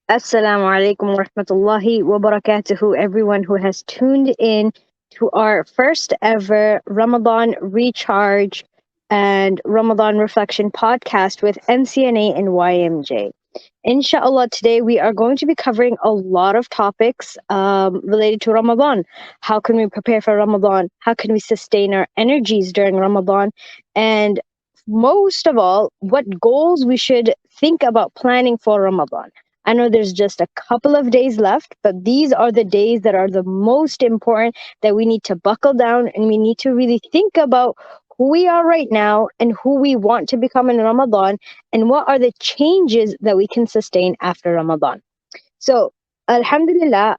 Assalamu alaikum wa rahmatullahi wa barakatuhu, everyone who has tuned in to our first ever Ramadan Recharge and Ramadan Reflection podcast with MCNA and YMJ. Inshallah, today we are going to be covering a lot of topics related to Ramadan. How can we prepare for Ramadan? How can we sustain our energies during Ramadan? And most of all, what goals we should think about planning for Ramadan. I know there's just a couple of days left, but these are the days that are the most important that we need to buckle down and we need to really think about who we are right now and who we want to become in Ramadan and what are the changes that we can sustain after Ramadan. So, Alhamdulillah,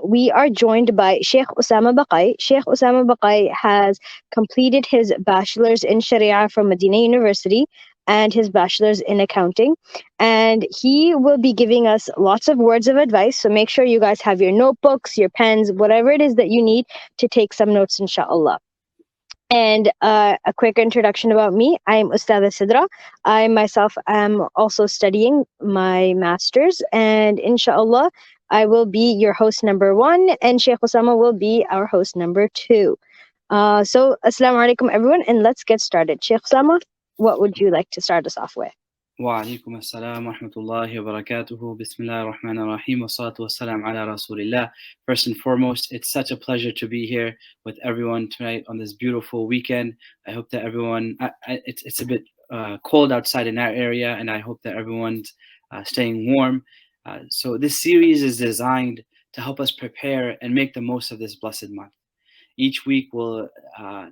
we are joined by Sheikh Osama Baqai. Sheikh Osama Baqai has completed his bachelor's in Sharia from Medina University and his bachelor's in accounting. And he will be giving us lots of words of advice. So make sure you guys have your notebooks, your pens, whatever it is that you need to take some notes, inshallah. And a quick introduction about me. I am Ustada Sidra. I myself am also studying my master's, and inshallah, I will be your host number one, and Sheikh Osama will be our host number two. So, Assalamu alaikum, everyone, and let's get started. Sheikh Osama, what would you like to start us off with? وعليكم السلام ورحمة الله وبركاته. بسم الله الرحمن الرحيم والصلاة والسلام على رسول الله. First and foremost, it's such a pleasure to be here with everyone tonight on this beautiful weekend. I hope that everyone, it's a bit cold outside in our area, and I hope that everyone's staying warm. So this series is designed to help us prepare and make the most of this blessed month. Each week we'll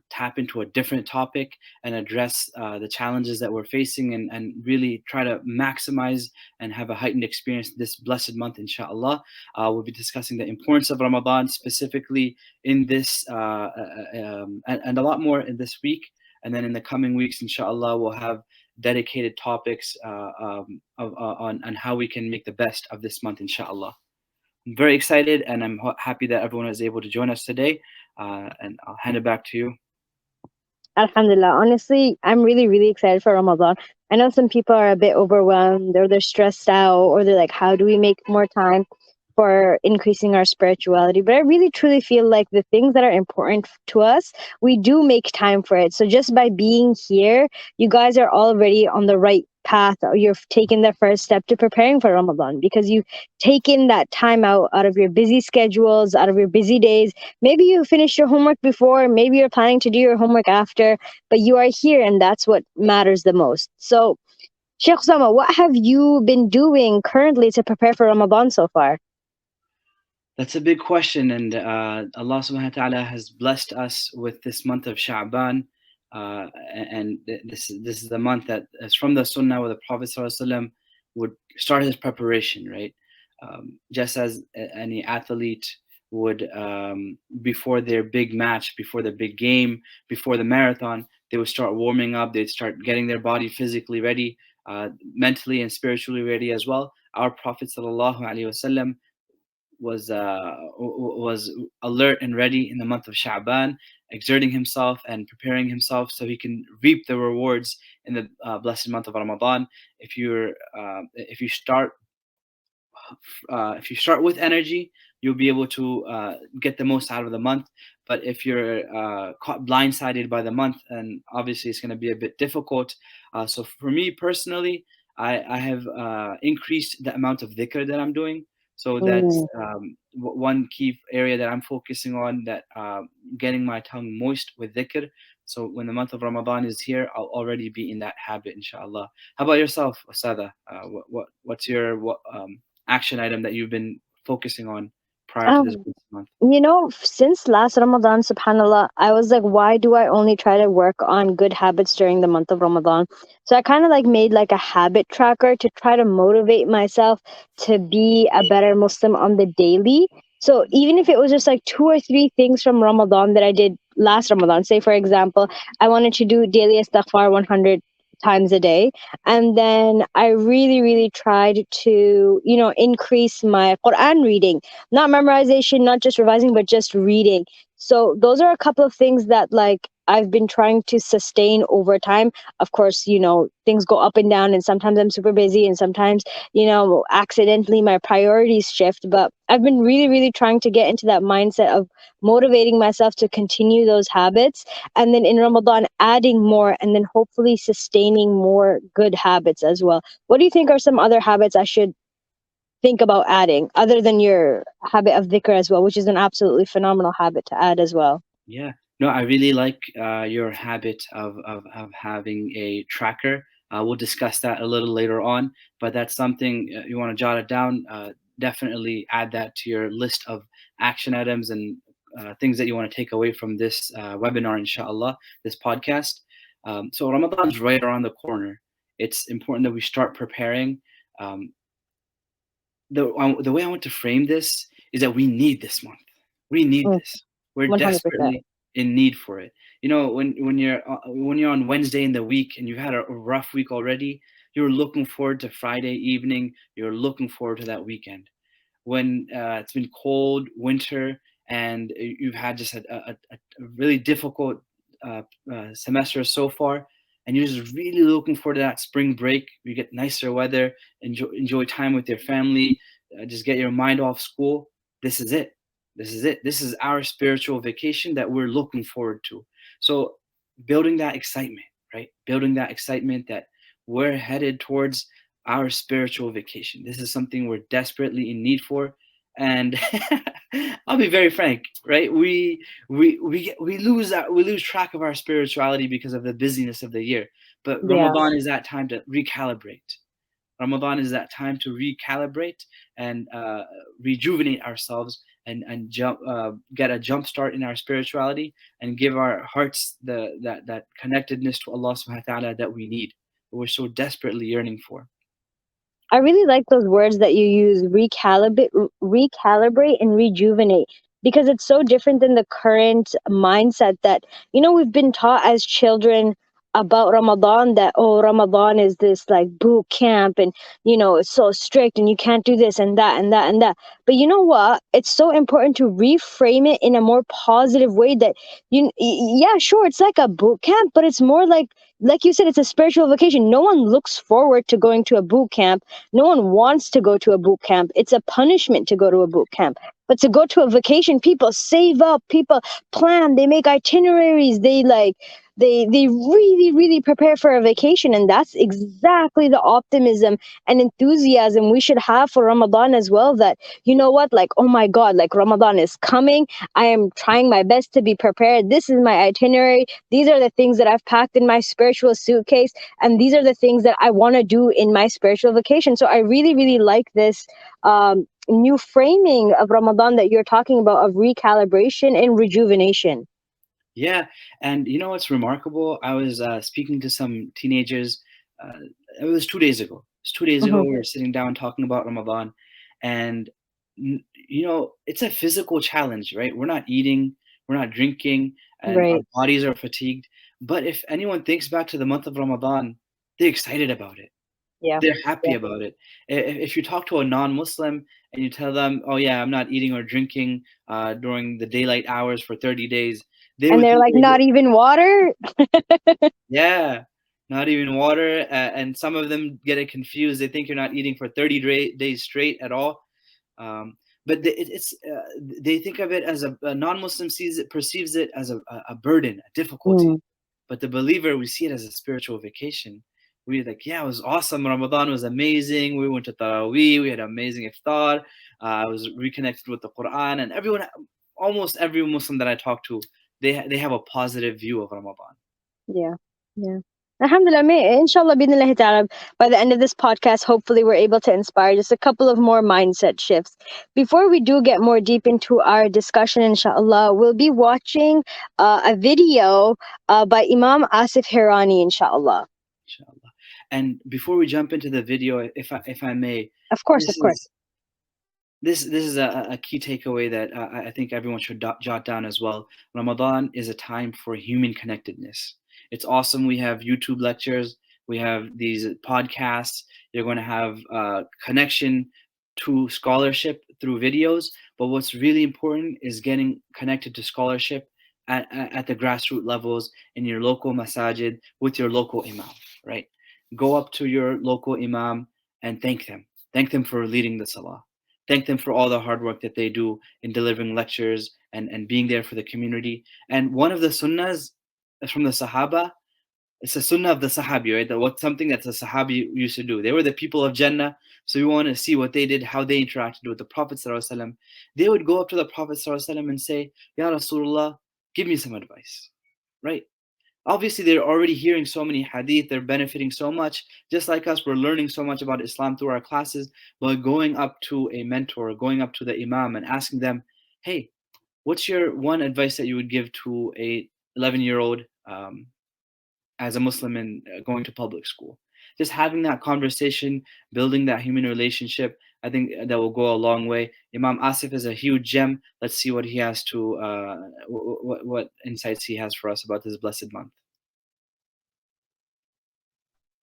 tap into a different topic and address the challenges that we're facing and really try to maximize and have a heightened experience this blessed month, inshallah. We'll be discussing the importance of Ramadan specifically in this and a lot more in this week. And then in the coming weeks, inshallah, we'll have dedicated topics on how we can make the best of this month, inshallah. I'm very excited, and I'm happy that everyone was able to join us today. And I'll hand it back to you. Alhamdulillah. Honestly, I'm really, really excited for Ramadan. I know some people are a bit overwhelmed or they're stressed out or they're like, how do we make more time for increasing our spirituality? But I really, truly feel like the things that are important to us, we do make time for it. So just by being here, you guys are already on the right path. Or you've taken the first step to preparing for Ramadan because you've taken that time out of your busy schedules, out of your busy days. Maybe you finished your homework before, maybe you're planning to do your homework after, but you are here and that's what matters the most. So, Sheikh Sama, what have you been doing currently to prepare for Ramadan so far? That's a big question, and Allah subhanahu wa ta'ala has blessed us with this month of Sha'ban, and this is the month that is from the Sunnah where the Prophet ﷺ would start his preparation, right? Just as any athlete would, before their big match, before their big game, before the marathon, they would start warming up, they'd start getting their body physically ready, mentally and spiritually ready as well. Our Prophet ﷺ was alert and ready in the month of Sha'ban, exerting himself and preparing himself so he can reap the rewards in the blessed month of Ramadan. If you start with energy, you'll be able to get the most out of the month. But if you're caught blindsided by the month, and obviously it's going to be a bit difficult. So for me personally, I have increased the amount of dhikr that I'm doing. So that's Mm. one key area that I'm focusing on, that getting my tongue moist with dhikr. So when the month of Ramadan is here, I'll already be in that habit, inshallah. How about yourself, Asada? What's your action item that you've been focusing on prior to this Um, month? Since last Ramadan, subhanAllah, I was like, why do I only try to work on good habits during the month of Ramadan? So I kind of like made like a habit tracker to try to motivate myself to be a better Muslim on the daily. So even if it was just like two or three things from Ramadan that I did last Ramadan, say for example, I wanted to do daily istighfar 100 times a day, and then I really, really tried to, increase my Quran reading, not memorization, not just revising, but just reading. So those are a couple of things that like I've been trying to sustain over time. Of course, things go up and down, and sometimes I'm super busy, and sometimes, accidentally my priorities shift. But I've been really, really trying to get into that mindset of motivating myself to continue those habits. And then in Ramadan, adding more, and then hopefully sustaining more good habits as well. What do you think are some other habits I should think about adding other than your habit of dhikr as well, which is an absolutely phenomenal habit to add as well? Yeah. No, I really like your habit of having a tracker. We'll discuss that a little later on, but that's something you want to jot it down. Definitely add that to your list of action items and things that you want to take away from this webinar, inshallah, this podcast. So Ramadan's right around the corner. It's important that we start preparing. Um, the way I want to frame this is that we need this month. We need Mm, this. We're 100%. desperately in need for it. You know, when you're on Wednesday in the week and you've had a rough week already, you're looking forward to Friday evening. You're looking forward to that weekend when it's been cold winter and you've had just a really difficult semester so far, and you're just really looking forward to that spring break. You get nicer weather, enjoy time with your family, just get your mind off school. This is it. This is it. This is our spiritual vacation that we're looking forward to. So building that excitement, right? Building that excitement that we're headed towards our spiritual vacation. This is something we're desperately in need for. And I'll be very frank, right? We lose track of our spirituality because of the busyness of the year. But Yeah. Ramadan is that time to recalibrate. Ramadan is that time to recalibrate and rejuvenate ourselves and get a jump start in our spirituality and give our hearts that connectedness to Allah subhanahu wa ta'ala that we need, that we're so desperately yearning for. I really like those words that you use, recalibrate and rejuvenate, because it's so different than the current mindset that, we've been taught as children about Ramadan, that, oh, Ramadan is this like boot camp, and, it's so strict and you can't do this and that and that and that. But you know what? It's so important to reframe it in a more positive way that, yeah, sure, it's like a boot camp, but it's more like you said, it's a spiritual vacation. No one looks forward to going to a boot camp. No one wants to go to a boot camp. It's a punishment to go to a boot camp. But to go to a vacation, people save up, people plan, they make itineraries, they really, really prepare for a vacation. And that's exactly the optimism and enthusiasm we should have for Ramadan as well. That, you know what, like, oh my God, like Ramadan is coming. I am trying my best to be prepared. This is my itinerary. These are the things that I've packed in my spiritual suitcase, and these are the things that I want to do in my spiritual vacation. So I really, really like this new framing of Ramadan that you're talking about, of recalibration and rejuvenation. Yeah, and you know what's remarkable? I was speaking to some teenagers. Uh, it was 2 days ago. It's 2 days ago. Hmm. We were sitting down talking about Ramadan, and it's a physical challenge, right? We're not eating, we're not drinking, and our Right. bodies are fatigued. But if anyone thinks back to the month of Ramadan, they're excited about it. Yeah. They're happy Yeah. about it. If you talk to a non-Muslim and you tell them, "Oh yeah, I'm not eating or drinking during the daylight hours for 30 days," they And would they're think like, you're not even water. yeah, not even water. And some of them get it confused. They think you're not eating for 30 days straight at all. Um, but they think of it as a non-Muslim perceives it as a burden, a difficulty. Mm, But the believer, we see it as a spiritual vacation. We're like, yeah, it was awesome. Ramadan was amazing. We went to Taraweeh. We had amazing iftar. I was reconnected with the Quran, and almost every Muslim that I talk to, they have a positive view of Ramadan. yeah. Yeah. Alhamdulillah, inshallah, bidnillahi ta'ala, by the end of this podcast, hopefully we're able to inspire just a couple of more mindset shifts. Before we do get more deep into our discussion, inshallah, we'll be watching a video by Imam Asif Hirani, inshallah. Inshallah. And before we jump into the video, if I may, Of course, this of course. is this is a key takeaway that I think everyone should jot down as well. Ramadan is a time for human connectedness. It's awesome. We have YouTube lectures. We have these podcasts. You're going to have connection to scholarship through videos. But what's really important is getting connected to scholarship at the grassroots levels in your local masajid with your local imam, right? Go up to your local imam and thank them. Thank them for leading the salah. Thank them for all the hard work that they do in delivering lectures and being there for the community. And one of the sunnahs from the Sahaba, it's a sunnah of the Sahabi, right? That what something that the Sahabi used to do. They were the people of Jannah, so we want to see what they did, how they interacted with the Prophet ﷺ. They would go up to the Prophet ﷺ and say, Ya Rasulullah, give me some advice, right? Obviously, they're already hearing so many hadith, they're benefiting so much. Just like us, we're learning so much about Islam through our classes, but going up to a mentor, going up to the Imam and asking them, hey, what's your one advice that you would give to a 11-year-old as a Muslim and going to public school? Just having that conversation, building that human relationship, I think that will go a long way. Imam Asif is a huge gem. Let's see what he has to, what insights he has for us about this blessed month.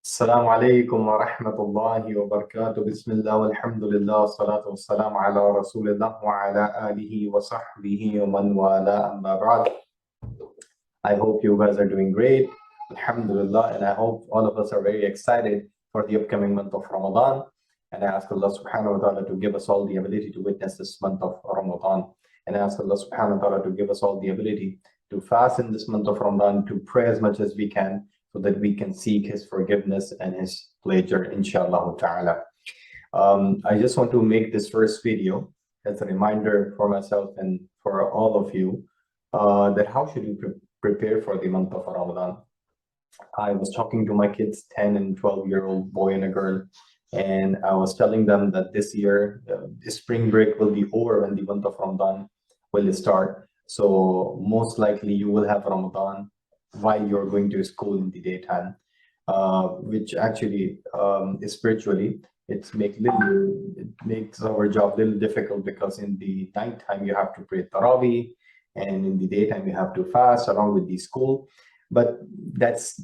السلام عليكم ورحمة الله وبركاته. بسم الله والحمد لله والصلاة والسلام على رسول الله وعلى آله وصحبه ومن والاه أما بعد. I hope you guys are doing great, alhamdulillah, and I hope all of us are very excited for the upcoming month of Ramadan. And I ask Allah subhanahu wa ta'ala to give us all the ability to witness this month of Ramadan. And I ask Allah subhanahu wa ta'ala to give us all the ability to fast in this month of Ramadan, to pray as much as we can, so that we can seek His forgiveness and His pleasure, inshallah ta'ala. I just want to make this first video as a reminder for myself and for all of you that how should you prepare for the month of Ramadan. I was talking to my kids, 10 and 12-year-old boy and a girl, and I was telling them that this year, the spring break will be over when the month of Ramadan will start. So most likely you will have Ramadan while you're going to school in the daytime, which actually spiritually it makes our job a little difficult, because in the nighttime you have to pray Taraweeh and in the daytime you have to fast along with the school. But that's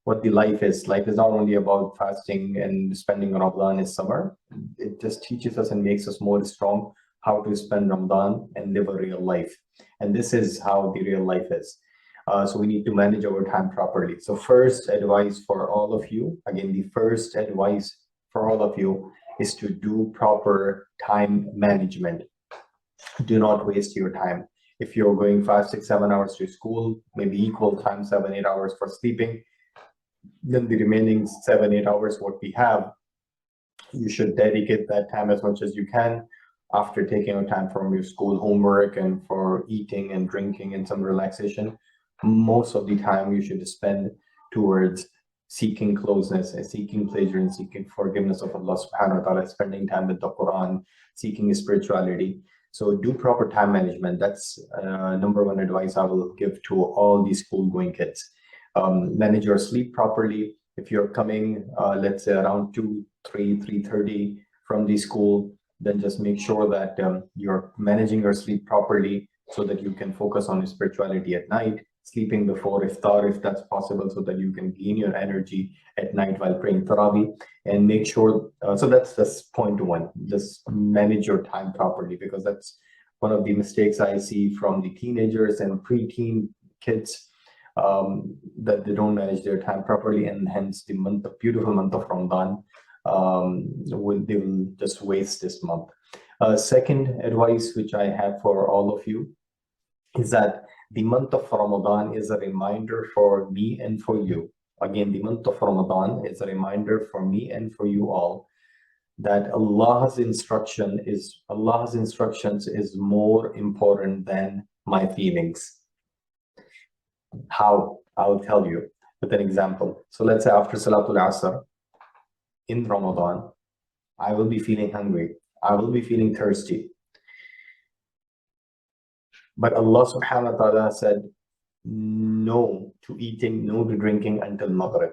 what the life is. Life is not only about fasting and spending Ramadan in summer. It just teaches us and makes us more strong how to spend Ramadan and live a real life. And this is how the real life is. So we need to manage our time properly. So first advice for all of you, again, the first advice for all of you is to do proper time management. Do not waste your time. If you're going 5, 6, 7 hours to school, maybe equal time 7, 8 hours for sleeping, then the remaining 7, 8 hours what we have, you should dedicate that time as much as you can after taking your time from your school homework and for eating and drinking and some relaxation. Most of the time you should spend towards seeking closeness and seeking pleasure and seeking forgiveness of Allah subhanahu wa ta'ala, spending time with the Quran, seeking spirituality. So do proper time management. That's number one advice I will give to all these school going kids. Manage your sleep properly. If you're coming, let's say around 2, 3, 3:30 from the school, then just make sure that you're managing your sleep properly so that you can focus on spirituality at night, sleeping before iftar if that's possible, so that you can gain your energy at night while praying Taraweeh. And make sure, so that's point one, just manage your time properly, because that's one of the mistakes I see from the teenagers and preteen kids, that they don't manage their time properly, and hence the beautiful month of Ramadan, they will just waste this month. Second advice which I have for all of you is that the month of Ramadan is a reminder for me and for you. Again, the month of Ramadan is a reminder for me and for you all that Allah's instructions is more important than my feelings. How? I'll tell you with an example. So let's say after Salatul Asr in Ramadan, I will be feeling hungry. I will be feeling thirsty. But Allah subhanahu wa ta'ala said no to eating, no to drinking until Maghrib.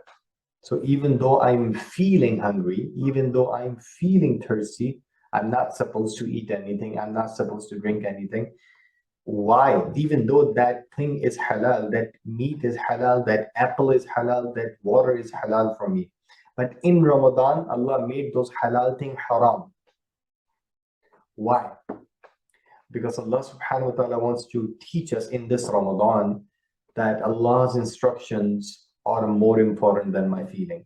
So even though I'm feeling hungry, even though I'm feeling thirsty, I'm not supposed to eat anything. I'm not supposed to drink anything. Why? Even though that thing is halal, that meat is halal, that apple is halal, that water is halal for me. But in Ramadan, Allah made those halal things haram. Why? because Allah subhanahu wa ta'ala wants to teach us in this Ramadan that Allah's instructions are more important than my feeling.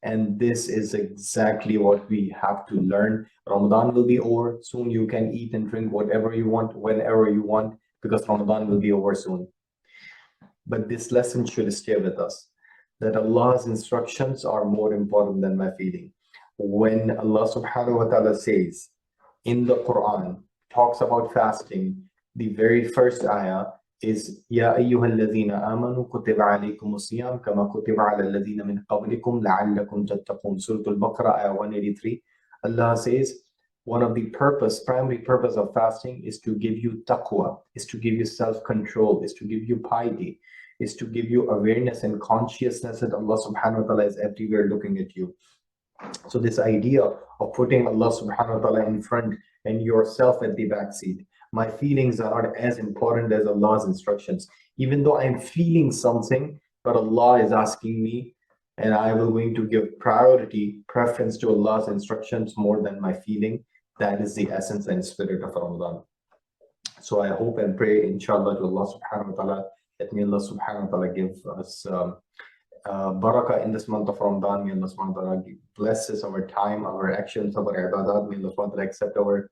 And this is exactly what we have to learn. Ramadan will be over soon. You can eat and drink whatever you want, whenever you want, because Ramadan will be over soon. But this lesson should stay with us, that Allah's instructions are more important than my feeling. When Allah subhanahu wa ta'ala says in the Quran, talks about fasting, the very first ayah is Ya ayyuhal ladhina amanu kutiba alaykum siyam kama kutiba ala alladhina min qablikum la'allakum tattaqun. Surah Al-Baqarah, ayah 183. Allah says, one of the primary purpose of fasting is to give you taqwa, is to give you self-control, is to give you piety, is to give you awareness and consciousness that Allah subhanahu wa ta'ala is everywhere looking at you. So this idea of putting Allah subhanahu wa ta'ala in front and yourself at the back seat. My feelings are not as important as Allah's instructions. Even though I'm feeling something, but Allah is asking me, and I will going to give preference to Allah's instructions more than my feeling. That is the essence and spirit of Ramadan. So I hope and pray, inshallah, to Allah subhanahu wa ta'ala, that may Allah subhanahu wa ta'ala give us barakah in this month of Ramadan. May Allah subhanahu wa ta'ala blesses our time, our actions, our ibadat. May Allah subhanahu wa ta'ala accept our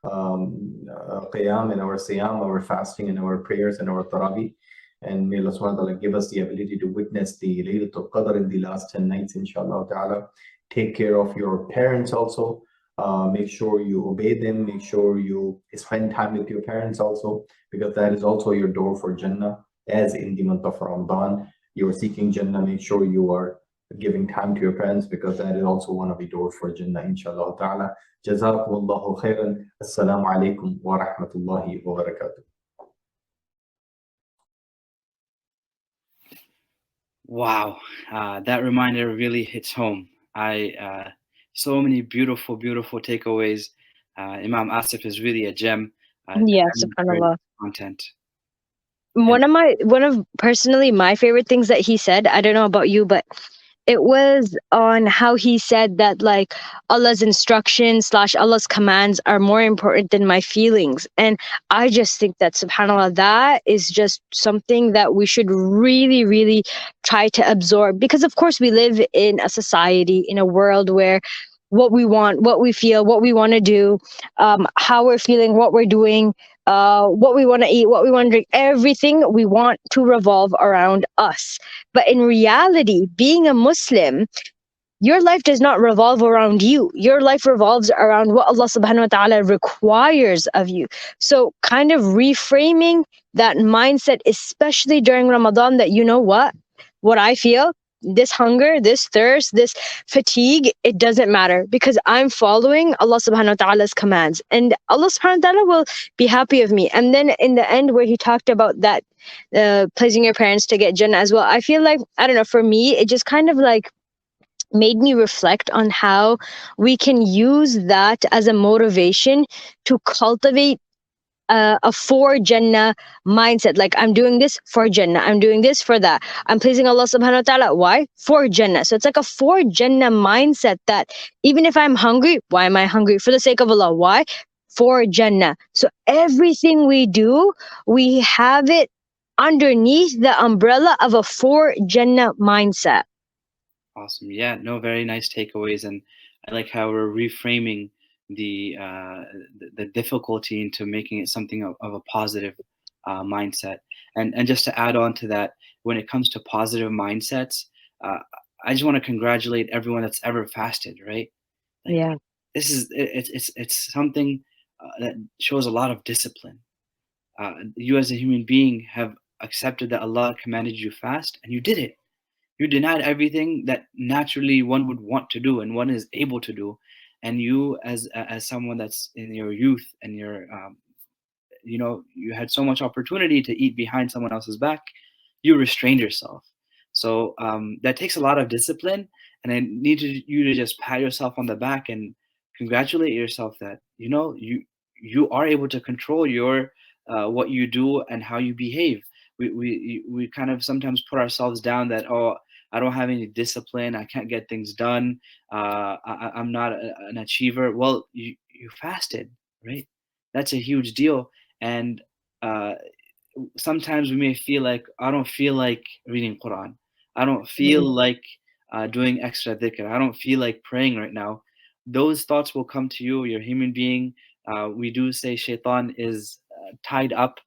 qiyam and our siyam, our fasting and our prayers and our tarawih. And may Allah subhanahu wa ta'ala give us the ability to witness the Laylatul Qadr in the last 10 nights, inshallah ta'ala. Take care of your parents also. Make sure you obey them. Make sure you spend time with your parents also, because that is also your door for Jannah. As in the month of Ramadan, you are seeking Jannah. Make sure you are giving time to your parents, because that is also one of the doors for Jannah, inshallah ta'ala. Jazakumullahu khairan. Assalamu alaikum wa rahmatullahi wa barakatuh. Wow, that reminder really hits home. So many beautiful, beautiful takeaways. Imam Asif is really a gem. Yeah, subhanallah. Content. One of personally my favorite things that he said, I don't know about you, but it was on how he said that like Allah's instructions / Allah's commands are more important than my feelings. And I just think that subhanallah, that is just something that we should really, really try to absorb, because of course we live in a society, in a world where what we want, what we feel, what we want to do, how we're feeling, what we're doing, what we want to eat, what we want to drink, everything we want to revolve around us. But in reality, being a Muslim, your life does not revolve around you. Your life revolves around what Allah subhanahu wa ta'ala requires of you. So kind of reframing that mindset, especially during Ramadan, that you know what I feel, this hunger, this thirst, this fatigue, it doesn't matter, because I'm following Allah subhanahu wa ta'ala's commands, and Allah subhanahu wa ta'ala will be happy of me. And then in the end, where he talked about that pleasing your parents to get Jannah as well, I feel like, I don't know, for me, it just kind of like made me reflect on how we can use that as a motivation to cultivate a for Jannah mindset. Like, I'm doing this for Jannah, I'm doing this for that, I'm pleasing Allah subhanahu wa ta'ala. Why? For Jannah. So it's like a for Jannah mindset, that even if I'm hungry, why am I hungry? For the sake of Allah. Why? For Jannah. So everything we do, we have it underneath the umbrella of a for Jannah mindset. Awesome. Yeah, no, very nice takeaways. And I like how we're reframing the difficulty into making it something of a positive mindset. And just to add on to that, when it comes to positive mindsets, I just want to congratulate everyone that's ever fasted, right? Like, Yeah. this is it's something that shows a lot of discipline. You as a human being have accepted that Allah commanded you fast, and you did it. You denied everything that naturally one would want to do and one is able to do. And you, as someone that's in your youth and your you had so much opportunity to eat behind someone else's back, you restrained yourself. So that takes a lot of discipline, and I need you to just pat yourself on the back and congratulate yourself that you are able to control your what you do and how you behave. We kind of sometimes put ourselves down that, oh, I don't have any discipline, I can't get things done, I'm not an achiever. Well, you fasted, right? That's a huge deal. And uh, sometimes we may feel like, I don't feel like reading Quran. I don't feel like doing extra dhikr. I don't feel like praying right now. Those thoughts will come to you. You're a human being. We do say shaitan is tied up,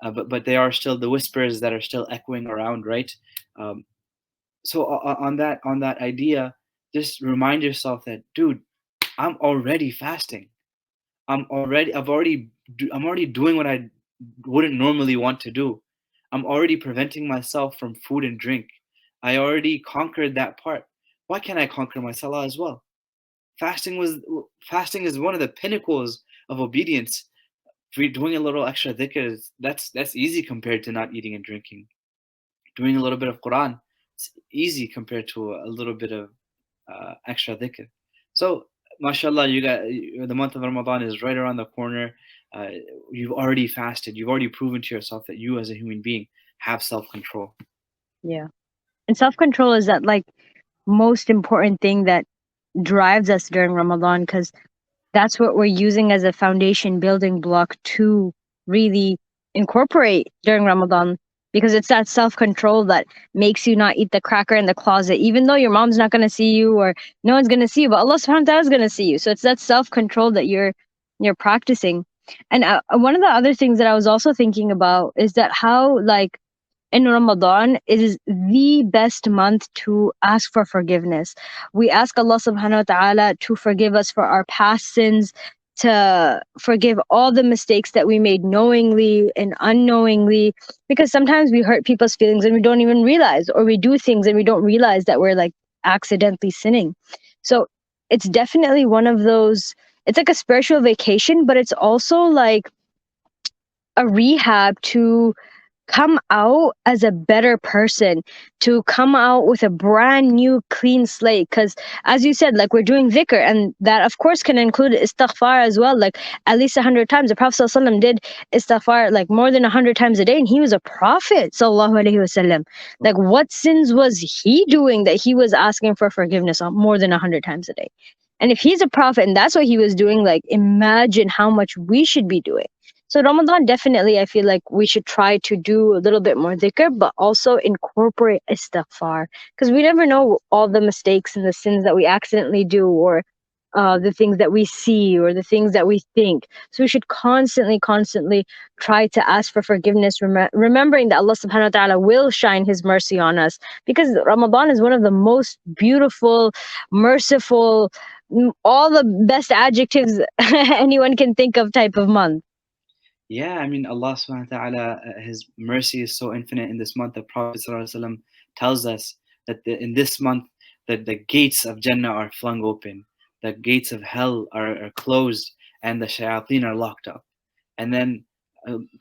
but they are still the whispers that are still echoing around, right? Um, so on that idea, just remind yourself that, dude, I'm already fasting. I'm already doing what I wouldn't normally want to do. I'm already preventing myself from food and drink. I already conquered that part. Why can't I conquer my salah as well? Fasting is one of the pinnacles of obedience. If you're doing a little extra dhikr, that's easy compared to not eating and drinking. Doing a little bit of Quran, it's easy compared to a little bit of extra dhikr. So, mashallah, the month of Ramadan is right around the corner. Uh, you've already fasted. You've already proven to yourself that you, as a human being, have self-control. Yeah. And self-control is that like most important thing that drives us during Ramadan, because that's what we're using as a foundation building block to really incorporate during Ramadan, because it's that self-control that makes you not eat the cracker in the closet, even though your mom's not going to see you or no one's going to see you, but Allah subhanahu wa ta'ala is going to see you. So it's that self-control that you're practicing. And one of the other things that I was also thinking about is that how like in Ramadan, it is the best month to ask for forgiveness. We ask Allah subhanahu wa ta'ala to forgive us for our past sins, to forgive all the mistakes that we made knowingly and unknowingly, because sometimes we hurt people's feelings and we don't even realize, or we do things and we don't realize that we're like accidentally sinning. So it's definitely one of those, it's like a spiritual vacation, but it's also like a rehab to come out as a better person, to come out with a brand new clean slate. Because as you said, like we're doing dhikr, and that of course can include istighfar as well, like at least 100 times. The Prophet ﷺ did istighfar like more than 100 times a day, and he was a prophet sallallahu alaihi wasallam. Like what sins was he doing that he was asking for forgiveness on more than 100 times a day? And if he's a prophet and that's what he was doing, like imagine how much we should be doing. So Ramadan, definitely, I feel like we should try to do a little bit more dhikr, but also incorporate istighfar, because we never know all the mistakes and the sins that we accidentally do, or the things that we see, or the things that we think. So we should constantly try to ask for forgiveness, remembering that Allah subhanahu wa ta'ala will shine his mercy on us, because Ramadan is one of the most beautiful, merciful, all the best adjectives anyone can think of type of month. Yeah, I mean, Allah subhanahu wa ta'ala, His mercy is so infinite in this month. The Prophet ﷺ tells us that in this month, that the gates of Jannah are flung open, the gates of hell are closed, and the shayateen are locked up. And then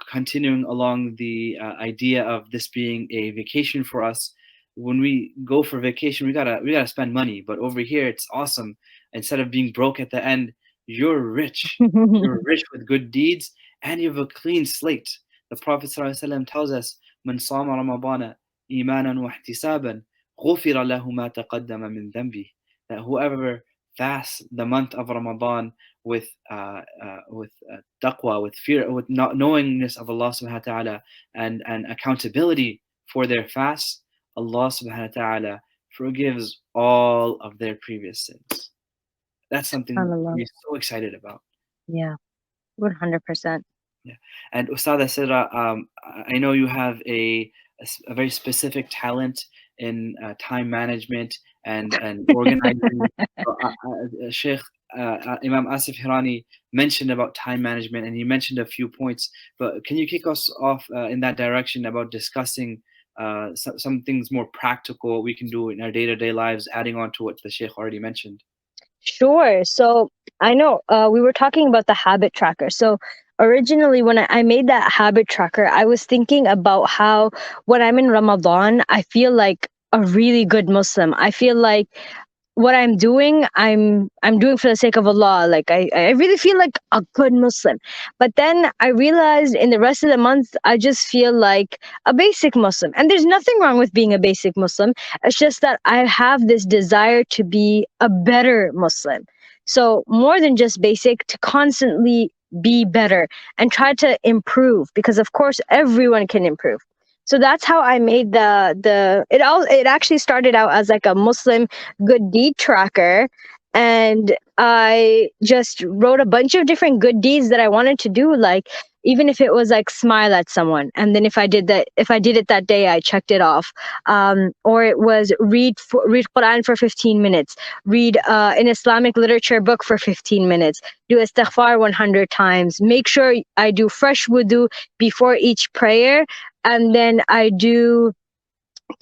continuing along the idea of this being a vacation for us, when we go for vacation, we gotta spend money. But over here, it's awesome. Instead of being broke at the end, you're rich. You're rich with good deeds, and you have a clean slate. The Prophet ﷺ tells us, "Man sama Ramadana imanan wa ihtisaban, ghufira lahu ma taqaddama min dhanbi." That whoever fasts the month of Ramadan with taqwa, with fear, with knowingness of Allah subhanahu wa ta'ala, and accountability for their fast, Allah subhanahu wa ta'ala forgives all of their previous sins. That's something to be so excited about. Yeah, 100%. Yeah. And Ustada Sidra, I know you have a very specific talent in time management and organizing. Sheikh Imam Asif Hirani mentioned about time management, and he mentioned a few points. But can you kick us off in that direction about discussing some things more practical we can do in our day-to-day lives, adding on to what the Sheikh already mentioned? Sure. So I know we were talking about the habit tracker. So originally, when I made that habit tracker, I was thinking about how when I'm in Ramadan, I feel like a really good Muslim. I feel like what I'm doing, I'm doing for the sake of Allah. Like I really feel like a good Muslim. But then I realized in the rest of the month, I just feel like a basic Muslim. And there's nothing wrong with being a basic Muslim. It's just that I have this desire to be a better Muslim. So more than just basic, to constantly be better and try to improve, because of course everyone can improve. So that's how I made it actually started out as like a Muslim good deed tracker, and I just wrote a bunch of different good deeds that I wanted to do, like even if it was like smile at someone, and then if I did it that day, I checked it off. Or it was read Quran for 15 minutes, read an Islamic literature book for 15 minutes, do istighfar 100 times, make sure I do fresh wudu before each prayer, and then I do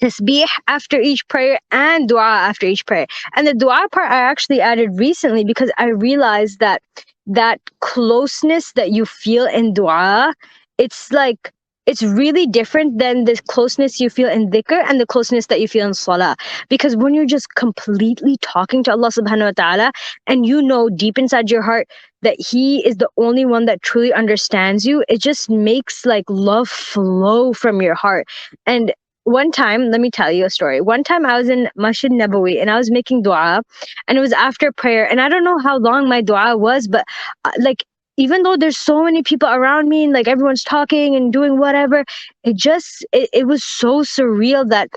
tasbih after each prayer and dua after each prayer. And the dua part I actually added recently because I realized that that closeness that you feel in dua, it's like it's really different than the closeness you feel in dhikr and the closeness that you feel in salah. Because when you're just completely talking to Allah subhanahu wa ta'ala, and you know deep inside your heart that He is the only one that truly understands you, it just makes like love flow from your heart. And one time, let me tell you a story. One time I was in Masjid Nabawi and I was making dua, and it was after prayer, and I don't know how long my dua was, but like even though there's so many people around me and like everyone's talking and doing whatever, it was so surreal that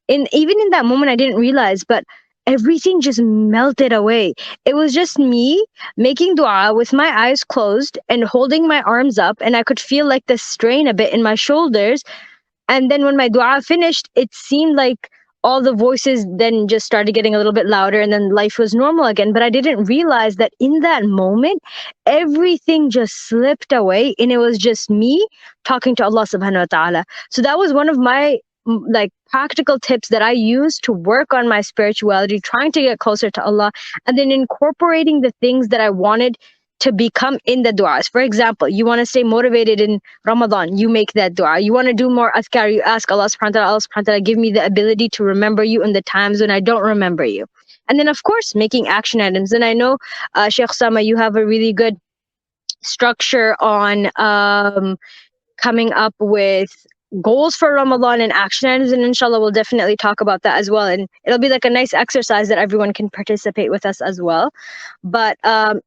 even in that moment I didn't realize, but everything just melted away. It was just me making dua with my eyes closed and holding my arms up, and I could feel like the strain a bit in my shoulders. And then when my dua finished, it seemed like all the voices then just started getting a little bit louder, and then life was normal again. But I didn't realize that in that moment, everything just slipped away and it was just me talking to Allah subhanahu wa ta'ala. So that was one of my like practical tips that I use to work on my spirituality, trying to get closer to Allah, and then incorporating the things that I wanted to become in the du'as. For example, you want to stay motivated in Ramadan, you make that dua. You want to do more adhkar, you ask Allah subhanahu wa ta'ala, Allah subhanahu wa ta'ala, give me the ability to remember you in the times when I don't remember you. And then, of course, making action items. And I know, Sheikh Sama, you have a really good structure on coming up with goals for Ramadan and action items, and inshallah we'll definitely talk about that as well, and it'll be like a nice exercise that everyone can participate with us as well. But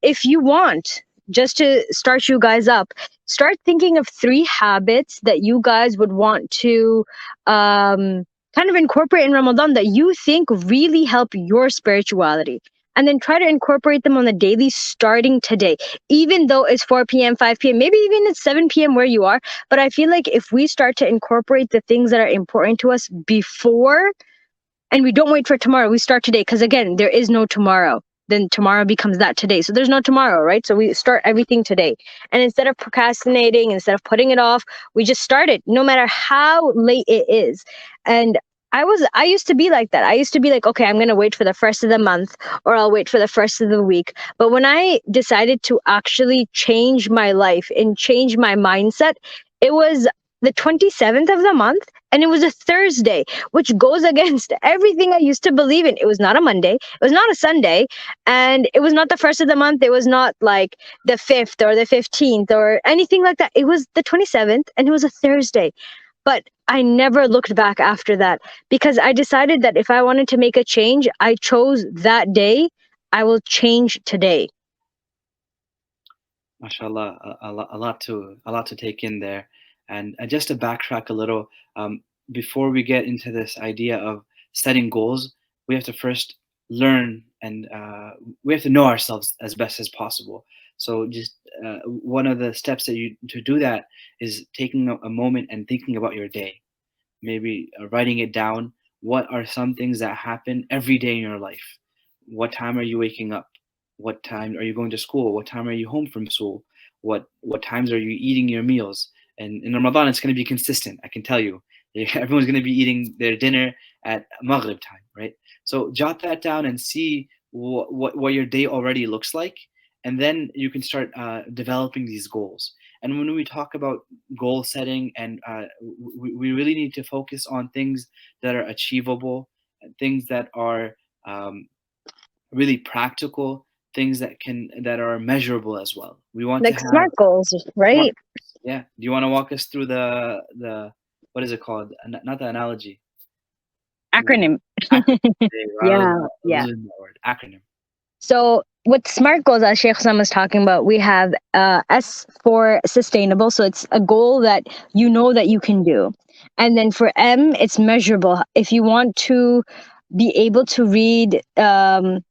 if you want, just to start you guys up, start thinking of 3 habits that you guys would want to kind of incorporate in Ramadan that you think really help your spirituality, and then try to incorporate them on the daily starting today, even though it's 4 p.m., 5 p.m., maybe even it's 7 p.m. where you are. But I feel like if we start to incorporate the things that are important to us before, and we don't wait for tomorrow, we start today, because again, there is no tomorrow. Then tomorrow becomes that today. So there's no tomorrow, right? So we start everything today. And instead of procrastinating, instead of putting it off, we just start it, no matter how late it is. And I used to be like that. I used to be like, okay, I'm going to wait for the first of the month, or I'll wait for the first of the week. But when I decided to actually change my life and change my mindset, it was the 27th of the month, and it was a Thursday, which goes against everything I used to believe in. It was not a Monday, it was not a Sunday, and it was not the first of the month. It was not like the 5th or the 15th or anything like that. It was the 27th, and it was a Thursday. But I never looked back after that, because I decided that if I wanted to make a change, I chose that day. I will change today. MashaAllah, a lot to take in there. And just to backtrack a little, before we get into this idea of setting goals, we have to first learn, and we have to know ourselves as best as possible. So just one of the steps to do that is taking a moment and thinking about your day, maybe writing it down. What are some things that happen every day in your life? What time are you waking up? What time are you going to school? What time are you home from school? What times are you eating your meals? And in Ramadan, it's going to be consistent. I can tell you, everyone's going to be eating their dinner at Maghrib time, right? So jot that down and see what your day already looks like, and then you can start developing these goals. And when we talk about goal setting, and we really need to focus on things that are achievable, things that are really practical, things that are measurable as well. We want Like to have SMART goals, right? yeah. Do you want to walk us through the what is it called? Not the analogy. Acronym. Acronym. Yeah, yeah. Losing that word. Acronym. So with SMART goals, as Sheikh Sam was talking about, we have S for sustainable. So it's a goal that you know that you can do. And then for M, it's measurable. If you want to be able to read,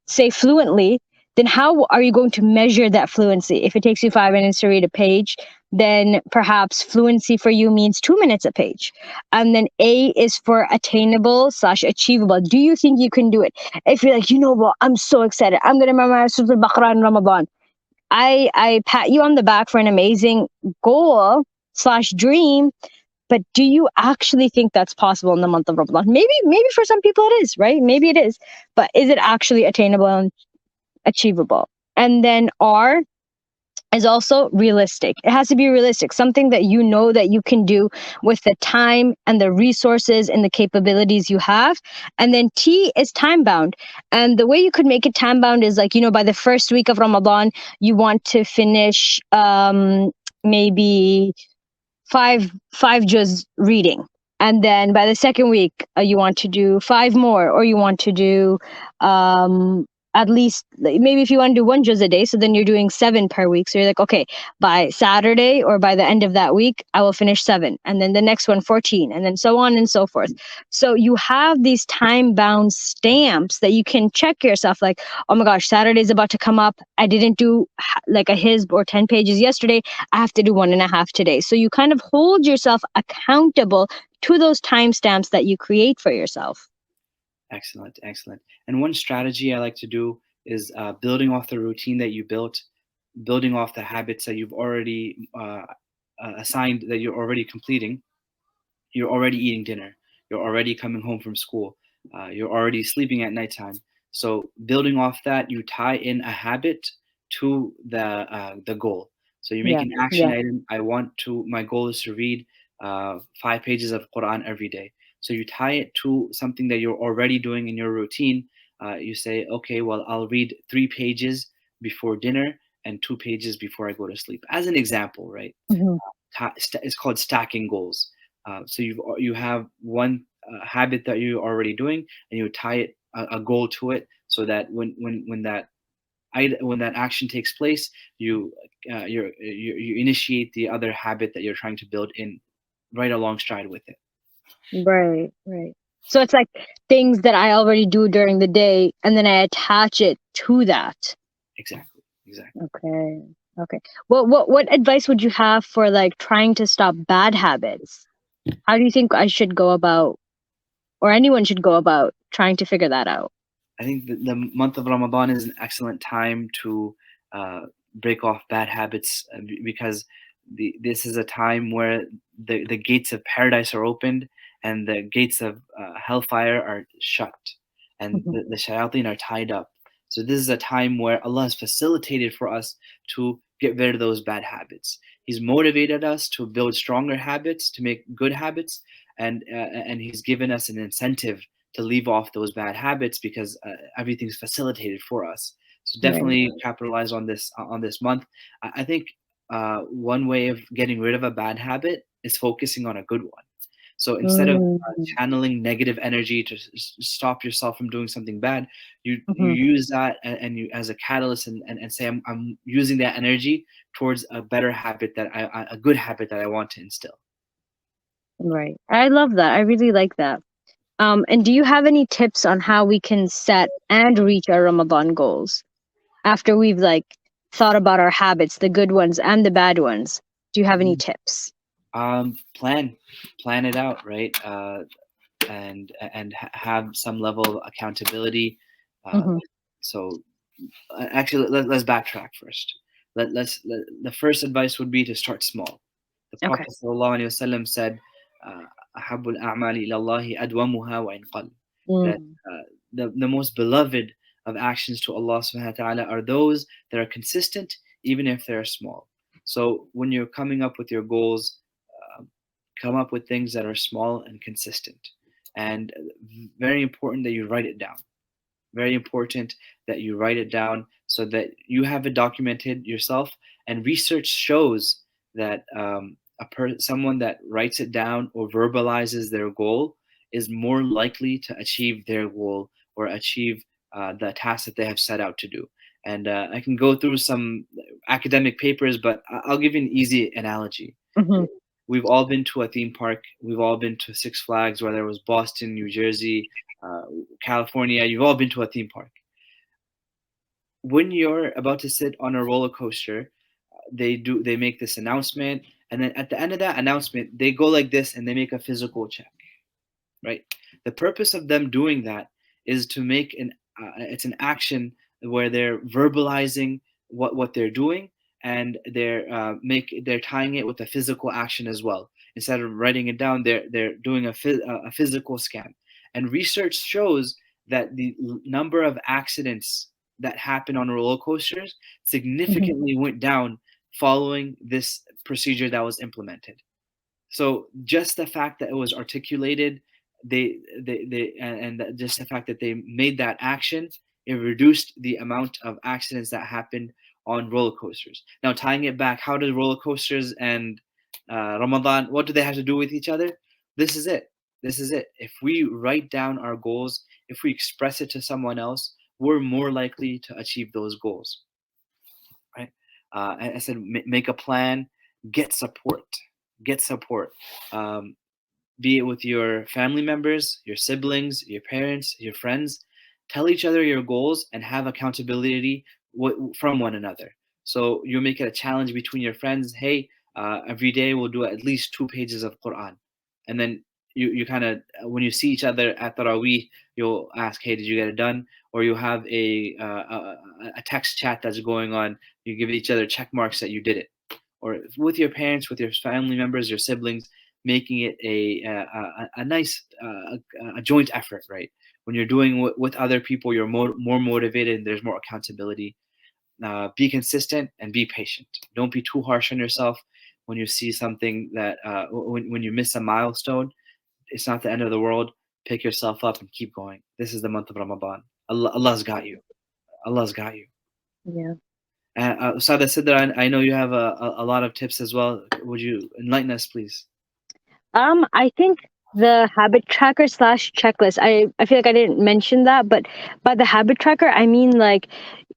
say, fluently, then how are you going to measure that fluency? If it takes you 5 minutes to read a page, then perhaps fluency for you means 2 minutes a page. And then A is for attainable/achievable. Do you think you can do it? If you're like, you know what, I'm so excited, I'm gonna memorize Surah Al-Baqarah in Ramadan. I pat you on the back for an amazing goal/dream, but do you actually think that's possible in the month of Ramadan? Maybe for some people it is, right? Maybe it is, but is it actually attainable and achievable? And then R is also realistic. It has to be realistic, something that you know that you can do with the time and the resources and the capabilities you have. And then T is time bound. And the way you could make it time bound is like, by the first week of Ramadan, you want to finish maybe five juz reading. And then by the second week, you want to do 5 more, or you want to do at least, maybe if you want to do 1 juz a day, so then you're doing 7 per week. So you're like, okay, by Saturday or by the end of that week, I will finish 7. And then the next one, 14, and then so on and so forth. So you have these time bound stamps that you can check yourself, like, oh my gosh, Saturday's about to come up. I didn't do like a hizb or 10 pages yesterday. I have to do 1.5 today. So you kind of hold yourself accountable to those timestamps that you create for yourself. Excellent, excellent. And one strategy I like to do is building off the routine that you built, building off the habits that you've already assigned, that you're already completing. You're already eating dinner. You're already coming home from school. You're already sleeping at nighttime. So building off that, you tie in a habit to the goal. So you make Yeah, an action item. My goal is to read 5 pages of Quran every day. So you tie it to something that you're already doing in your routine. You say, okay, well, I'll read 3 pages before dinner and 2 pages before I go to sleep, as an example, right? Mm-hmm. It's called stacking goals. So you have one habit that you're already doing, and you tie it a goal to it, so that when that action takes place, you initiate the other habit that you're trying to build in right alongside with it. Right, right. So it's like things that I already do during the day, and then I attach it to that. Exactly. Okay. Okay. What advice would you have for like trying to stop bad habits? How do you think I should go about, or anyone should go about trying to figure that out? I think the month of Ramadan is an excellent time to break off bad habits, because this is a time where the gates of paradise are opened and the gates of hellfire are shut, and Mhm. the shayateen are tied up. So this is a time where Allah has facilitated for us to get rid of those bad habits. He's motivated us to build stronger habits, to make good habits, and He's given us an incentive to leave off those bad habits, because everything's facilitated for us. So Right. definitely capitalize on this month. I think one way of getting rid of a bad habit is focusing on a good one. So instead of channeling negative energy to stop yourself from doing something bad, you use that and you as a catalyst, and say, I'm using that energy towards a better habit, a good habit that I want to instill. Right. I love that. I really like that. And do you have any tips on how we can set and reach our Ramadan goals after we've like thought about our habits, the good ones and the bad ones? Do you have any tips? Plan it out, right? And have some level of accountability. Mhm. So actually, let's backtrack first. The first advice would be to start small. The Okay. Prophet ﷺ said, أحب الأعمال إلى الله أدومها وإن قل. That Mm. the most beloved of actions to Allah subhanahu wa ta'ala are those that are consistent, even if they're small. So when you're coming up with your goals, uh, come up with things that are small and consistent. And very important that you write it down. Very important that you write it down so that you have it documented yourself. And research shows that someone that writes it down or verbalizes their goal is more likely to achieve their goal or achieve the task that they have set out to do. And I can go through some academic papers, but I'll give you an easy analogy. Mm-hmm. We've all been to a theme park. We've all been to Six Flags, whether it was Boston, New Jersey, California. You've all been to a theme park. When you're about to sit on a roller coaster, they make this announcement, and then at the end of that announcement, they go like this and they make a physical check, right? The purpose of them doing that is to make it's an action where they're verbalizing what they're doing, and they're tying it with a physical action as well. Instead of writing it down, they're doing a physical scan. And research shows that the number of accidents that happen on roller coasters Mm-hmm. significantly went down following this procedure that was implemented. So just the fact that it was articulated, just the fact that they made that action, it reduced the amount of accidents that happened on roller coasters. Now, tying it back, how do roller coasters and Ramadan, what do they have to do with each other? This is it. This is it. If we write down our goals, if we express it to someone else, we're more likely to achieve those goals, right? I said, make a plan, get support, get support. Um, be it with your family members, your siblings, your parents, your friends. Tell each other your goals and have accountability from one another. So you make it a challenge between your friends. Hey, every day we'll do at least 2 pages of Quran, and then you kind of, when you see each other at Taraweeh, you'll ask, hey, did you get it done? Or you have a text chat that's going on. You give each other check marks that you did it. Or with your parents, with your family members, your siblings, making it a nice a joint effort, right? When you're doing with other people, you're more motivated and there's more accountability. Be consistent and be patient. Don't be too harsh on yourself when you see something that when you miss a milestone. It's not the end of the world. Pick yourself up and keep going. This is the month of Ramadan. Allah's got you. Allah's got you. Yeah. Sada Sidra, I know you have a lot of tips as well. Would you enlighten us, please? I think the habit tracker slash checklist. I feel like I didn't mention that, but by the habit tracker, I mean like,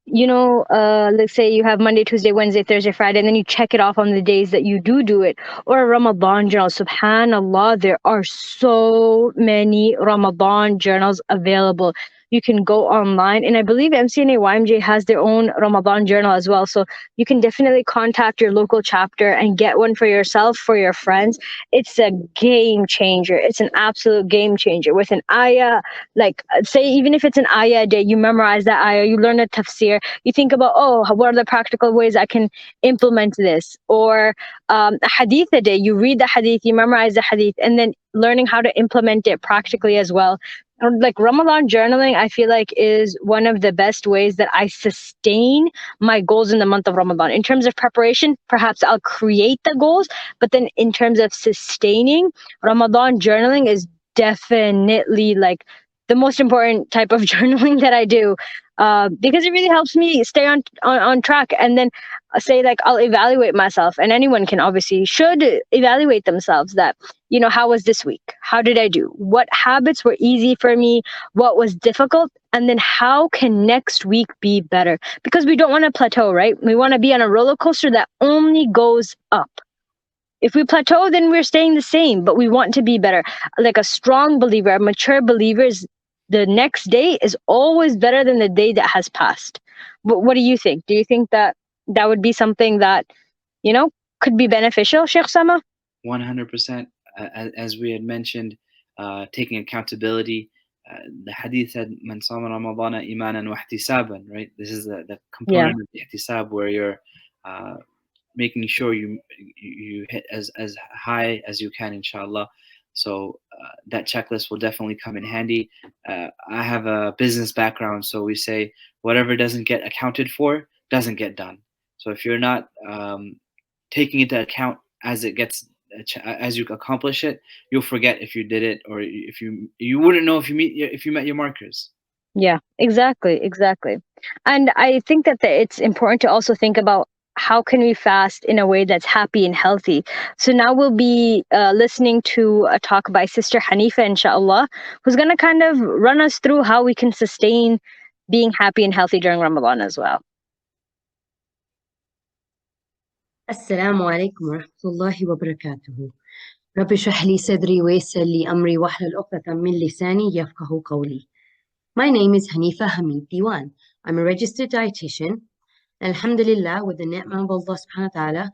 let's say you have Monday, Tuesday, Wednesday, Thursday, Friday, and then you check it off on the days that you do it. Or a Ramadan journal. Subhanallah, there are so many Ramadan journals available. You can go online, and I believe MCNA YMJ has their own Ramadan journal as well. So you can definitely contact your local chapter and get one for yourself, for your friends. It's a game changer. It's an absolute game changer. With an ayah, like say, even if it's an ayah a day, you memorize that ayah, you learn a tafsir, you think about, oh, what are the practical ways I can implement this? Or a hadith a day, you read the hadith, you memorize the hadith, and then learning how to implement it practically as well. Like Ramadan journaling, I feel like is one of the best ways that I sustain my goals in the month of Ramadan. In terms of preparation, perhaps I'll create the goals, but then in terms of sustaining, Ramadan journaling is definitely like the most important type of journaling that I do, because it really helps me stay on track. And then say like I'll evaluate myself, and anyone can obviously should evaluate themselves that, how was this week? How did I do? What habits were easy for me? What was difficult? And then how can next week be better? Because we don't want to plateau, right? We want to be on a roller coaster that only goes up. If we plateau, then we're staying the same, but we want to be better. Like a strong believer, a mature believer, is the next day is always better than the day that has passed. What do you think? Do you think that that would be something that, could be beneficial, Sheikh Sama? 100%. As we had mentioned, taking accountability. The hadith said, "Man sama Ramadana imanan wa ihtisaban," right? This is the component of ihtisab, where you're making sure you hit as high as you can, inshallah. So that checklist will definitely come in handy. I have a business background, so we say whatever doesn't get accounted for doesn't get done. So if you're not taking into account as it gets, as you accomplish it, you'll forget if you did it, or if you wouldn't know if you met your markers. Yeah, exactly. And I think that it's important to also think about how can we fast in a way that's happy and healthy. So now we'll be listening to a talk by Sister Hanifa, inshallah, who's going to kind of run us through how we can sustain being happy and healthy during Ramadan as well. السلام عليكم ورحمة الله وبركاته. رب اشرح لي صدري ويسر لي أمري واحلل عقدة من لساني يفقهوا قولي. My name is Hanifa Hamid Diwan. I'm a registered dietitian. Alhamdulillah, with the ni'mah of Allah subhanahu wa ta'ala,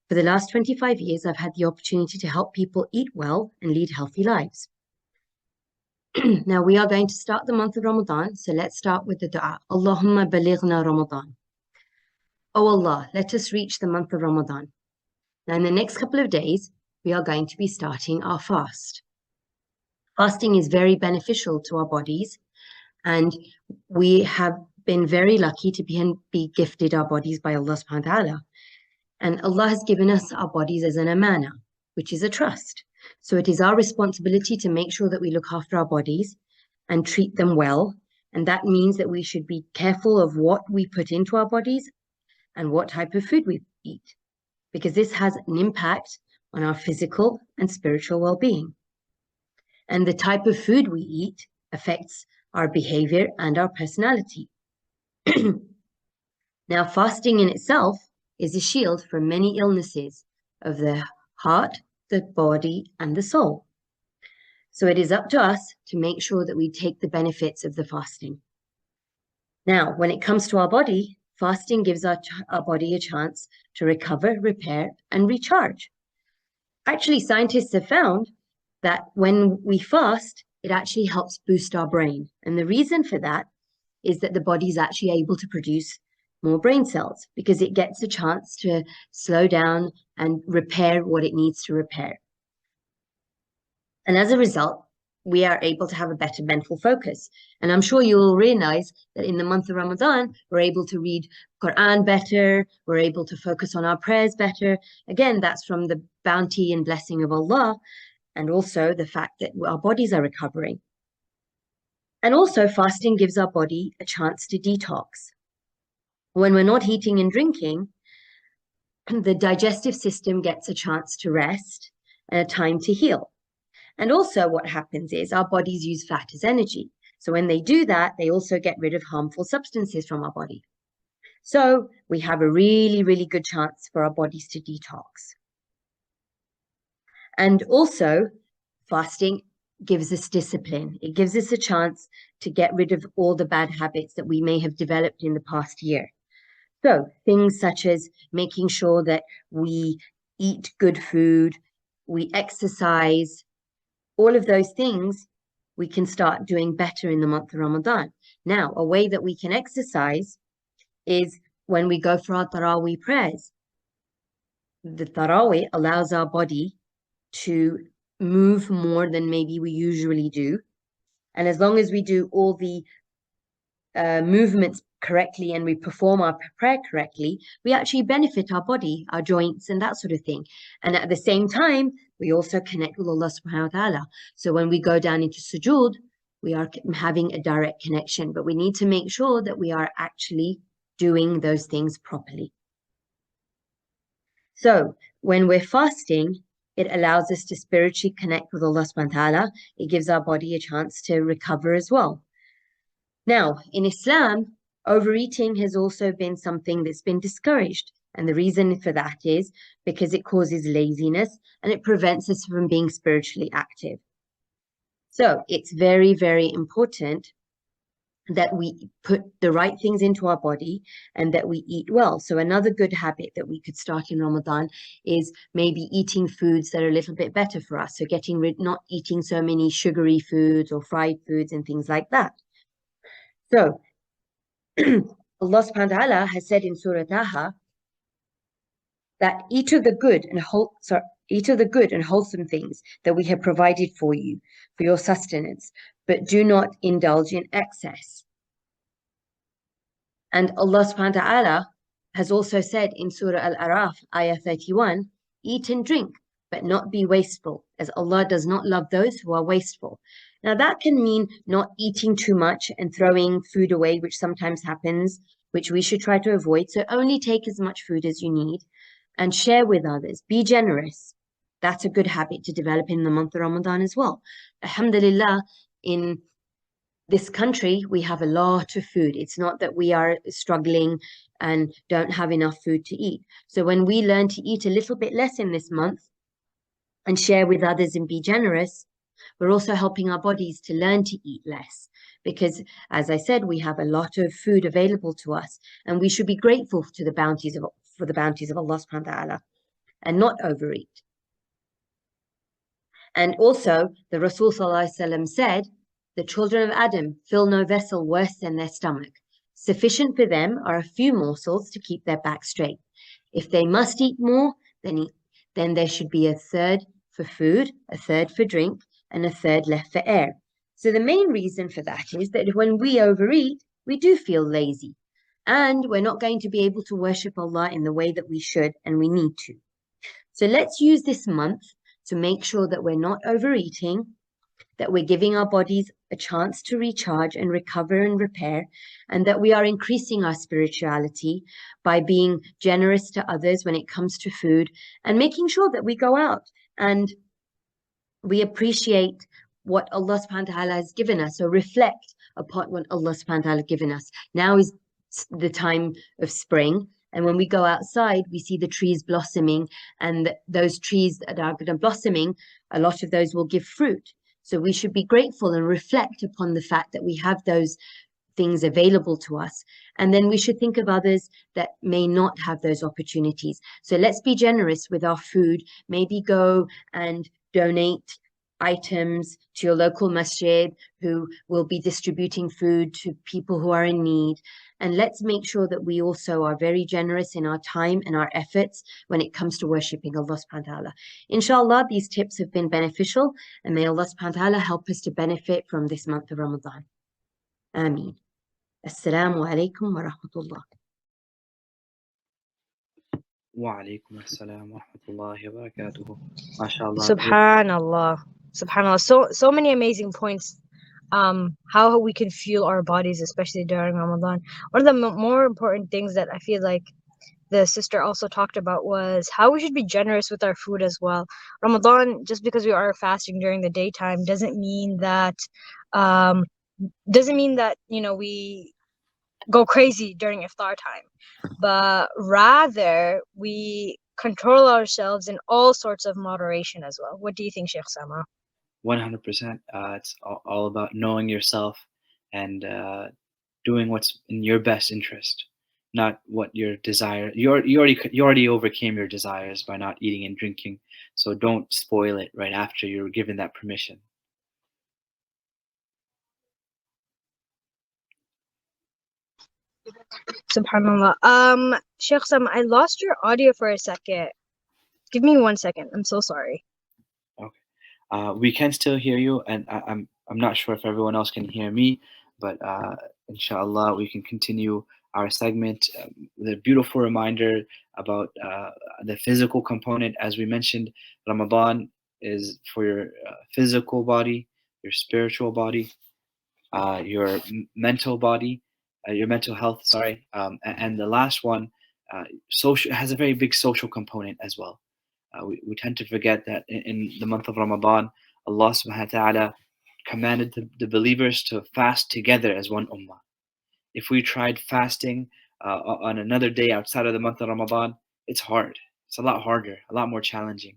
for the last 25 years, I've had the opportunity to help people eat well and lead healthy lives. Now we are going to start the month of Ramadan, so let's start with the dua. Allahumma balighna Ramadan. Oh Allah, let us reach the month of Ramadan. Now in the next couple of days, we are going to be starting our fast. Fasting is very beneficial to our bodies, and we have been very lucky to be gifted our bodies by Allah subhanahu wa ta'ala. And Allah has given us our bodies as an amana, which is a trust. So it is our responsibility to make sure that we look after our bodies and treat them well. And that means that we should be careful of what we put into our bodies and what type of food we eat, because this has an impact on our physical and spiritual well-being. And the type of food we eat affects our behavior and our personality. Now, fasting in itself is a shield from many illnesses of the heart, the body, and the soul. So it is up to us to make sure that we take the benefits of the fasting. Now, when it comes to our body, fasting gives our body a chance to recover, repair, and recharge. Actually, scientists have found that when we fast, it actually helps boost our brain. And the reason for that is that the body is actually able to produce more brain cells because it gets a chance to slow down and repair what it needs to repair. And as a result, we are able to have a better mental focus. And I'm sure you will realize that in the month of Ramadan, we're able to read Quran better, we're able to focus on our prayers better. Again, that's from the bounty and blessing of Allah, and also the fact that our bodies are recovering. And also fasting gives our body a chance to detox. When we're not eating and drinking, the digestive system gets a chance to rest and a time to heal. And also what happens is our bodies use fat as energy. So when they do that, they also get rid of harmful substances from our body. So we have a really, really good chance for our bodies to detox. And also fasting gives us discipline. It gives us a chance to get rid of all the bad habits that we may have developed in the past year. So things such as making sure that we eat good food, we exercise, all of those things we can start doing better in the month of Ramadan. Now, a way that we can exercise is when we go for our Taraweeh prayers. The Taraweeh allows our body to move more than maybe we usually do. And as long as we do all the movements correctly and we perform our prayer correctly, we actually benefit our body, our joints, and that sort of thing. And at the same time, we also connect with Allah subhanahu wa ta'ala. So when we go down into sujood, we are having a direct connection, but we need to make sure that we are actually doing those things properly. So when we're fasting, it allows us to spiritually connect with Allah subhanahu wa ta'ala. It gives our body a chance to recover as well. Now, in Islam, overeating has also been something that's been discouraged. And the reason for that is because it causes laziness and it prevents us from being spiritually active. So it's very, very important that we put the right things into our body and that we eat well. So another good habit that we could start in Ramadan is maybe eating foods that are a little bit better for us. So not eating so many sugary foods or fried foods and things like that. So Allah subhanahu wa ta'ala has said in Surah Taha that eat of the good and wholesome things that we have provided for you for your sustenance, but do not indulge in excess. And Allah subhanahu wa ta'ala has also said in Surah Al-Araf, Ayah 31, eat and drink, but not be wasteful, as Allah does not love those who are wasteful. Now that can mean not eating too much and throwing food away, which sometimes happens, which we should try to avoid. So only take as much food as you need and share with others. Be generous. That's a good habit to develop in the month of Ramadan as well. Alhamdulillah, in this country, we have a lot of food. It's not that we are struggling and don't have enough food to eat. So when we learn to eat a little bit less in this month and share with others and be generous, we're also helping our bodies to learn to eat less. Because, as I said, we have a lot of food available to us, and we should be grateful for the bounties of Allah subhanahu wa ta'ala and not overeat. And also, the Rasul said, the children of Adam fill no vessel worse than their stomach. Sufficient for them are a few morsels to keep their back straight. If they must eat more, then there should be a third for food, a third for drink, and a third left for air. So the main reason for that is that when we overeat, we do feel lazy, and we're not going to be able to worship Allah in the way that we should and we need to. So let's use this month to make sure that we're not overeating, that we're giving our bodies a chance to recharge and recover and repair, and that we are increasing our spirituality by being generous to others when it comes to food, and making sure that we go out and we appreciate what Allah subhanahu wa ta'ala has given us, or reflect upon what Allah subhanahu wa ta'ala has given us. Now is the time of spring, and when we go outside, we see the trees blossoming, and those trees that are blossoming, a lot of those will give fruit. So we should be grateful and reflect upon the fact that we have those things available to us. And then we should think of others that may not have those opportunities. So let's be generous with our food. Maybe go and donate items to your local masjid who will be distributing food to people who are in need. And let's make sure that we also are very generous in our time and our efforts when it comes to worshipping Allah subhanahu wa ta'ala. Inshallah, these tips have been beneficial, and may Allah subhanahu wa ta'ala help us to benefit from this month of Ramadan. Ameen. Assalamu alaikum wa rahmatullah. Wa alaikum assalam wa rahmatullahi wa barakatuhu. MashaAllah. Subhanallah. So many amazing points. How we can fuel our bodies, especially during Ramadan. One of the more important things that I feel like the sister also talked about was how we should be generous with our food as well. Ramadan, just because we are fasting during the daytime, doesn't mean that we go crazy during iftar time, but rather we control ourselves in all sorts of moderation as well. What do you think, Sheikh Sama? 100%. It's all about knowing yourself and doing what's in your best interest, not what your desire. You already overcame your desires by not eating and drinking, so don't spoil it right after you're given that permission. Subhanallah. Sheikh Sam, I lost your audio for a second. Give me 1 second. I'm so sorry. Okay. We can still hear you, and I'm not sure if everyone else can hear me, but inshallah we can continue our segment with a beautiful reminder about the physical component. As we mentioned, Ramadan is for your physical body, your spiritual body, your mental body, your mental health, sorry, and the last one, social, has a very big social component as well. We tend to forget that in the month of Ramadan, Allah subhanahu wa ta'ala commanded the believers to fast together as one ummah. If we tried fasting on another day outside of the month of Ramadan, it's hard. It's a lot harder, a lot more challenging.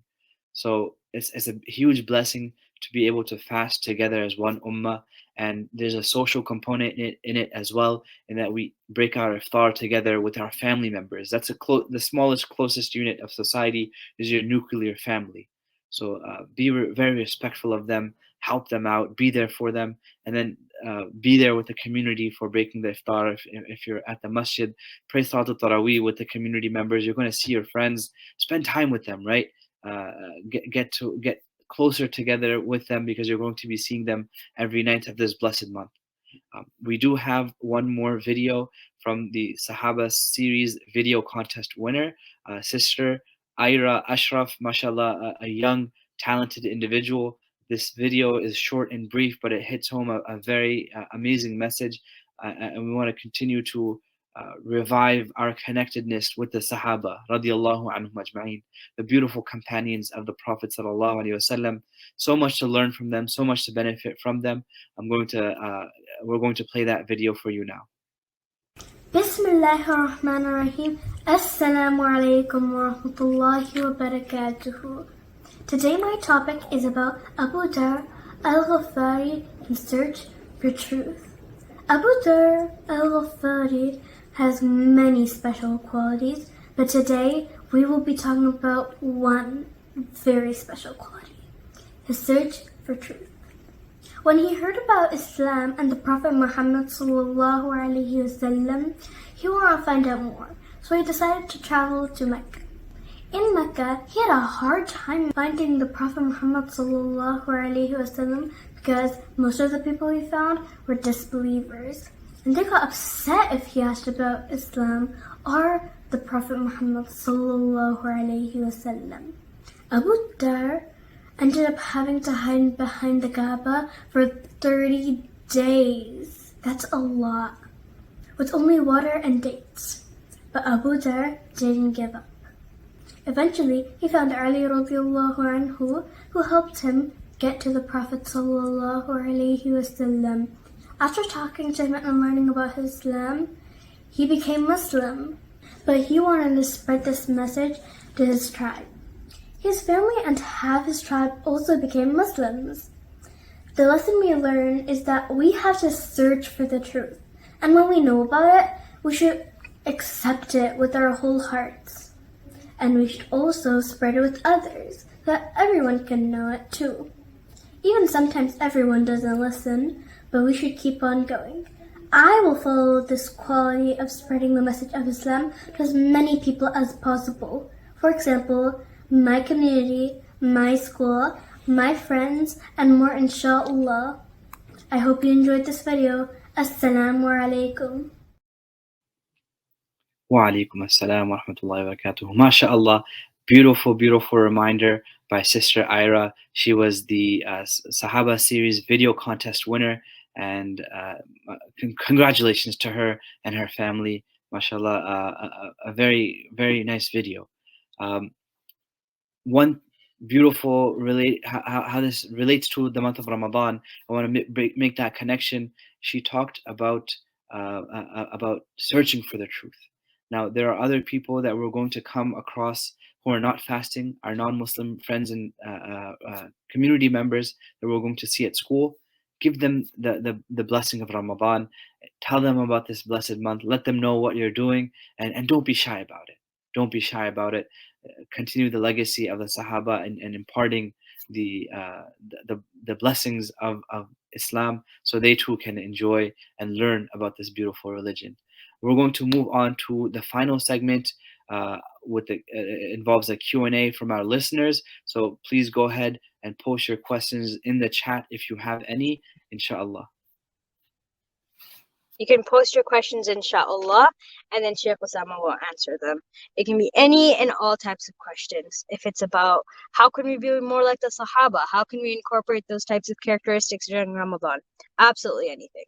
So it's a huge blessing to be able to fast together as one ummah. And there's a social component in it as well, in that we break our iftar together with our family members. That's the smallest, closest unit of society is your nuclear family. So be very respectful of them, help them out, be there for them, and then be there with the community for breaking the iftar. If you're at the masjid, pray Salatul Taraweeh with the community members. You're going to see your friends, spend time with them, right? Get closer together with them, because you're going to be seeing them every night of this blessed month. We do have one more video from the Sahaba series video contest winner, Sister Ira Ashraf, mashallah, a young, talented individual. This video is short and brief, but it hits home a very amazing message, and we want to continue to revive our connectedness with the Sahaba, radiallahu anhum ajma'in, the beautiful companions of the Prophet sallallahu alaihi wasallam. So much to learn from them, so much to benefit from them. We're going to play that video for you now. Bismillahirrahmanirrahim. Assalamu alaikum wa rahmatullahi wa barakatuhu. Today my topic is about Abu Dhar al-Ghafari in search for truth. Abu Dhar al-Ghafari has many special qualities, but today we will be talking about one very special quality: his search for truth. When he heard about Islam and the Prophet Muhammad sallallahu alaihi wasallam, he wanted to find out more, so he decided to travel to Mecca. In Mecca, he had a hard time finding the Prophet Muhammad sallallahu alaihi wasallam because most of the people he found were disbelievers, and they got upset if he asked about Islam or the Prophet Muhammad sallallahu alaihi wasallam. Abu Dhar ended up having to hide behind the Kaaba for 30 days. That's a lot. With only water and dates. But Abu Dhar didn't give up. Eventually, he found Ali radiallahu anhu, who helped him get to the Prophet sallallahu alaihi wasallam. After talking to him and learning about Islam, he became Muslim. But he wanted to spread this message to his tribe. His family and half his tribe also became Muslims. The lesson we learn is that we have to search for the truth. And when we know about it, we should accept it with our whole hearts. And we should also spread it with others, so that everyone can know it too. Even sometimes everyone doesn't listen, but we should keep on going. I will follow this quality of spreading the message of Islam to as many people as possible. For example, my community, my school, my friends, and more inshallah. I hope you enjoyed this video. Assalamu alaikum. Wa alaikum assalam wa rahmatullahi wa barakatuh. MashaAllah. Beautiful, beautiful reminder by Sister Ira. She was the Sahaba series video contest winner, and congratulations to her and her family. MashaAllah, a very, very nice video. One beautiful how this relates to the month of Ramadan. I want to make that connection. She talked about searching for the truth. Now, there are other people that we're going to come across who are not fasting, our non-Muslim friends and community members that we're going to see at school. Give them the blessing of Ramadan. Tell them about this blessed month. Let them know what you're doing, and don't be shy about it. Don't be shy about it. Continue the legacy of the Sahaba and imparting the blessings of Islam, so they too can enjoy and learn about this beautiful religion. We're going to move on to the final segment. Involves a Q&A from our listeners. So please go ahead and post your questions in the chat if you have any, inshallah. You can post your questions, inshallah, and then Sheikh Osama will answer them. It can be any and all types of questions. If it's about how can we be more like the Sahaba, how can we incorporate those types of characteristics during Ramadan, absolutely anything.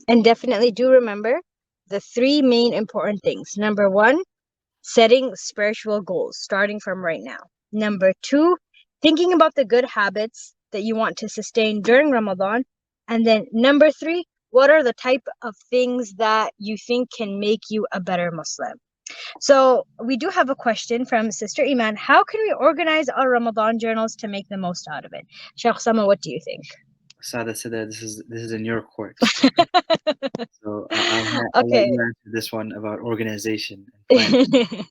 And definitely do remember the three main important things. Number one, setting spiritual goals, starting from right now. Number two, thinking about the good habits that you want to sustain during Ramadan. And then number three, what are the type of things that you think can make you a better Muslim? So we do have a question from Sister Iman. How can we organize our Ramadan journals to make the most out of it? Sheikh Sama, what do you think? Sada said that this is in your court. So I'll let you answer this one about organization and planning.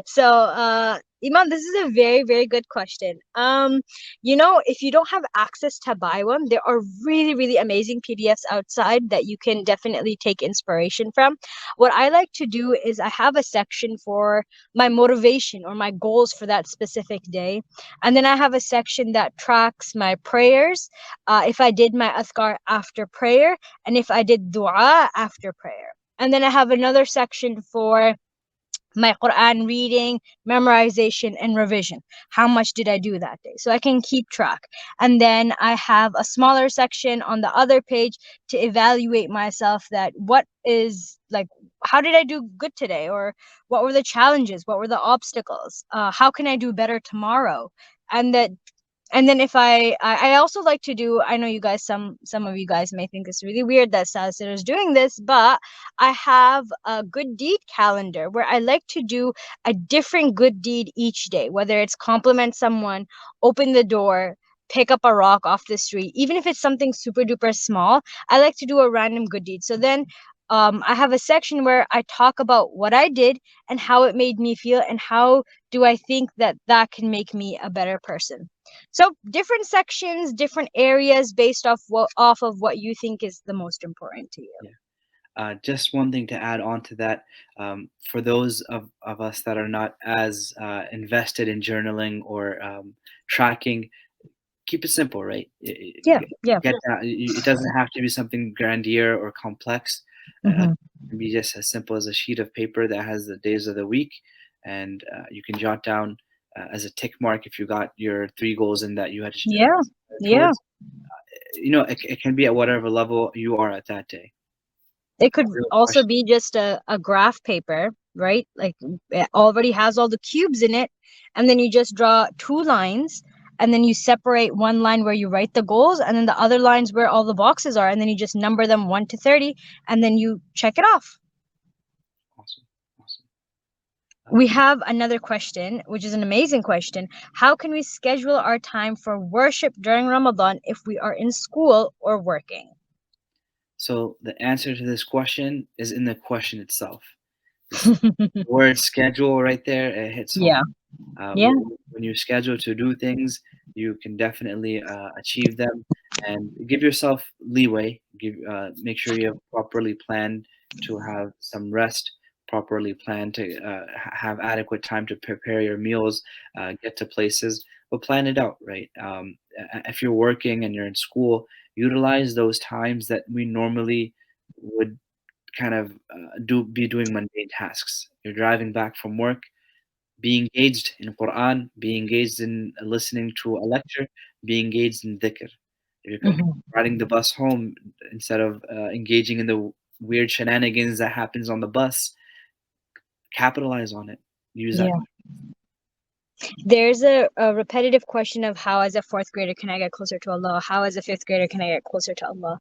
So Iman, this is a very, very good question. If you don't have access to buy one, there are really, really amazing PDFs outside that you can definitely take inspiration from. What I like to do is I have a section for my motivation or my goals for that specific day. And then I have a section that tracks my prayers, if I did my azkar after prayer, and if I did dua after prayer. And then I have another section for my Quran reading, memorization, and revision. How much did I do that day? So I can keep track. And then I have a smaller section on the other page to evaluate myself, that what is like, how did I do good today? Or what were the challenges? What were the obstacles? How can I do better tomorrow? And that and then if I also like to do, I know you guys, some of you guys may think it's really weird that Salsir is doing this, but I have a good deed calendar where I like to do a different good deed each day, whether it's compliment someone, open the door, pick up a rock off the street, even if it's something super duper small. I like to do a random good deed. So then I have a section where I talk about what I did and how it made me feel, and how do I think that that can make me a better person. So different sections, different areas based off of what you think is the most important to you. Yeah. Just one thing to add on to that, for those of us that are not as invested in journaling or tracking, keep it simple, right? Yeah. It doesn't have to be something grandier or complex. Mhm. It can be just as simple as a sheet of paper that has the days of the week, and you can jot down as a tick mark if you got your 3 goals in that you had to Yeah. towards. It can be at whatever level you are at that day. It could Real also question. be just a graph paper, right? Like it already has all the cubes in it, and then you just draw 2 lines, and then you separate one line where you write the goals, and then the other lines where all the boxes are, and then you just number them 1 to 30, and then you check it off. Awesome. We have another question, which is an amazing question. How can we schedule our time for worship during Ramadan if we are in school or working? So the answer to this question is in the question itself. The word schedule right there, it hits home. Yeah. Yeah. When you schedule to do things, you can definitely achieve them, and give yourself leeway. Make sure you have properly planned to have some rest, properly planned to have adequate time to prepare your meals, get to places, but plan it out, right? If you're working and you're in school, utilize those times that we normally would kind of be doing mundane tasks. You're driving back from work, be engaged in Quran, be engaged in listening to a lecture, be engaged in dhikr. If you're Mhm. riding the bus home, instead of engaging in the weird shenanigans that happens on the bus, capitalize on it. Use that. Yeah. There's a repetitive question of how, as a 4th grader, can I get closer to Allah? How, as a 5th grader, can I get closer to Allah?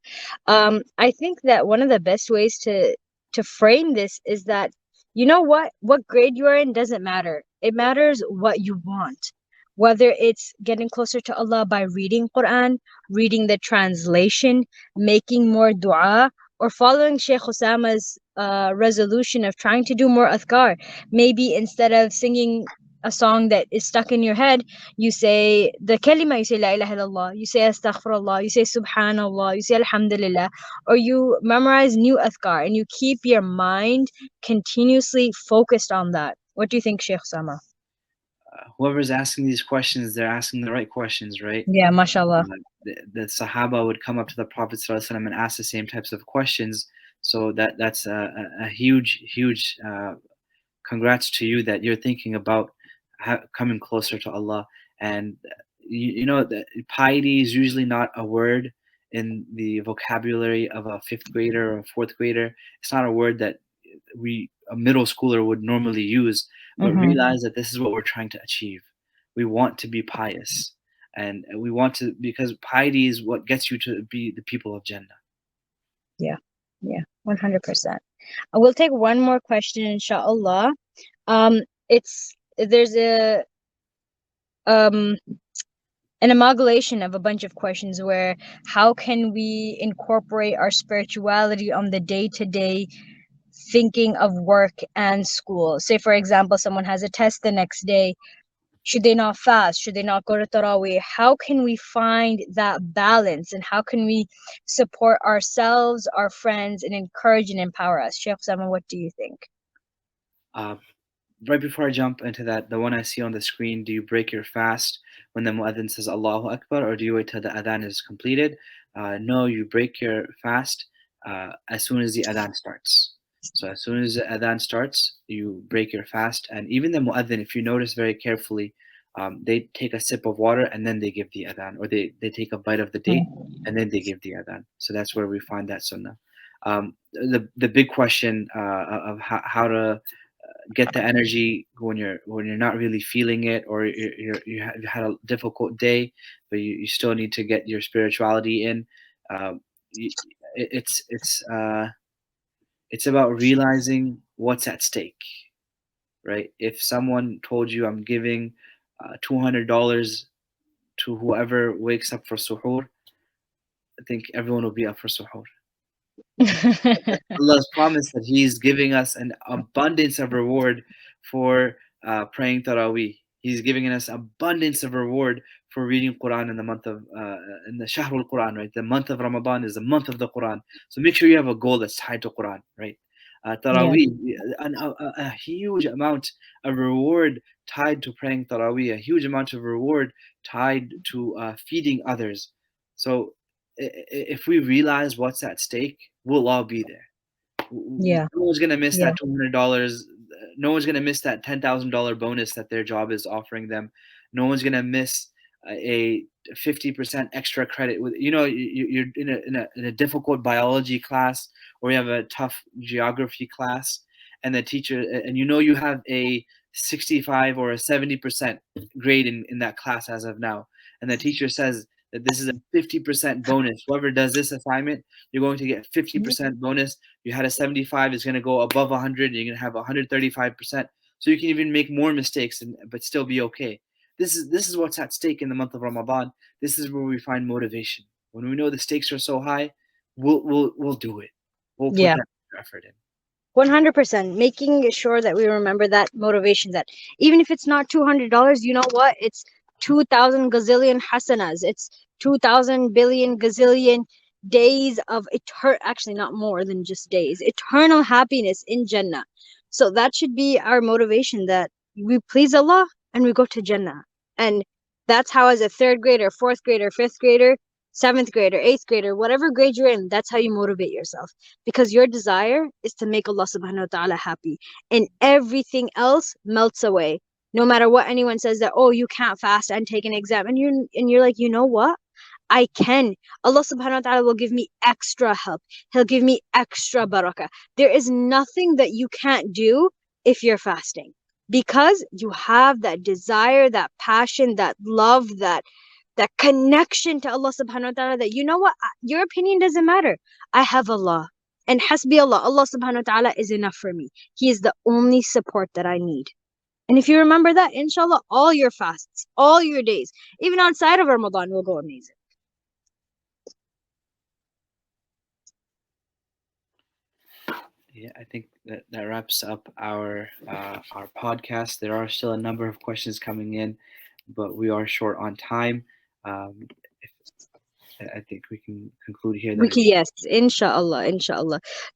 I think that one of the best ways to frame this is that, you know what grade you are in doesn't matter. It matters what you want. Whether it's getting closer to Allah by reading Quran, reading the translation, making more dua, or following Sheikh Osama's resolution of trying to do more adhkar. Maybe instead of singing a song that is stuck in your head, you say the kalima, you say la ilaha illallah, you say astaghfirullah, you say subhanallah, you say alhamdulillah, or you memorize new adhkar and you keep your mind continuously focused on that. What do you think, Sheikh Sama? Whoever's asking these questions, they're asking the right questions, right? Yeah, mashallah. The Sahaba would come up to the Prophet ﷺ and ask the same types of questions. So that's a huge congrats to you that you're thinking about coming closer to Allah. And you know that piety is usually not a word in the vocabulary of a 5th grader or a 4th grader. It's not a word that a middle schooler would normally use, but realize that this is what we're trying to achieve. We want to be pious, and we want to, because piety is what gets you to be the people of Jannah. Yeah, 100%. We'll take one more question, inshallah. There's an amalgamation of a bunch of questions where how can we incorporate our spirituality on the day-to-day thinking of work and school. Say, for example, someone has a test the next day. Should they not fast? Should they not go to Taraweeh? How can we find that balance, and how can we support ourselves, our friends, and encourage and empower us? Sheikh Sama, what do you think? Right before I jump into that, the one I see on the screen, do you break your fast when the muadhin says Allahu Akbar, or do you wait till the adhan is completed? No, you break your fast as soon as the adhan starts. So as soon as the adhan starts, you break your fast. And even the muadhin, if you notice very carefully, they take a sip of water and then they give the adhan, or they take a bite of the date and then they give the adhan. So that's where we find that sunnah. The big question of how to get the energy when you're not really feeling it, or you had a difficult day, but you still need to get your spirituality in. Um, it's about realizing what's at stake, right? If someone told you, I'm giving $200 to whoever wakes up for suhoor, I think everyone will be up for suhoor. Allah's promised that He's giving us an abundance of reward for praying Taraweeh. He's giving us abundance of reward for reading Quran in the month of in the Shahrul Quran, right? The month of Ramadan is the month of the Quran. So make sure you have a goal that's tied to Quran, right? Taraweeh, a huge amount of reward tied to praying Taraweeh, a huge amount of reward tied to feeding others. So if we realize what's at stake, we'll all be there. Yeah. No one's gonna miss that $200. No one's gonna miss that $10,000 bonus that their job is offering them. No one's gonna miss a 50% extra credit. With you're in a difficult biology class, or you have a tough geography class, and the teacher, and you have a 65 or a 70% grade in that class as of now, and the teacher says that this is a 50% bonus. Whoever does this assignment, you're going to get 50% bonus. You had a 75, it's going to go above 100, and you're going to have 135%. So you can even make more mistakes but still be okay. This is what's at stake in the month of Ramadan. This is where we find motivation. When we know the stakes are so high, we'll do it. We'll put that effort in. 100%. Making sure that we remember that motivation, that even if it's not $200, you know what? It's 2,000 gazillion hasanas. It's 2,000 billion gazillion days of actually not more than just days, eternal happiness in Jannah. So that should be our motivation, that we please Allah and we go to Jannah. And that's how, as a third grader, fourth grader, fifth grader, seventh grader, eighth grader, whatever grade you're in, that's how you motivate yourself. Because your desire is to make Allah subhanahu wa ta'ala happy. And everything else melts away. No matter what anyone says, that, oh, you can't fast and take an exam. And you're like, you know what? I can. Allah subhanahu wa ta'ala will give me extra help. He'll give me extra barakah. There is nothing that you can't do if you're fasting. Because you have that desire, that passion, that love, that connection to Allah subhanahu wa ta'ala, that, you know what, your opinion doesn't matter. I have Allah. And hasbi Allah, Allah subhanahu wa ta'ala is enough for me. He is the only support that I need. And if you remember that, inshallah, all your fasts, all your days, even outside of Ramadan, will go amazing. Yeah, I think that wraps up our podcast. There are still a number of questions coming in, but we are short on time. I think we can conclude here. Yes, inshallah.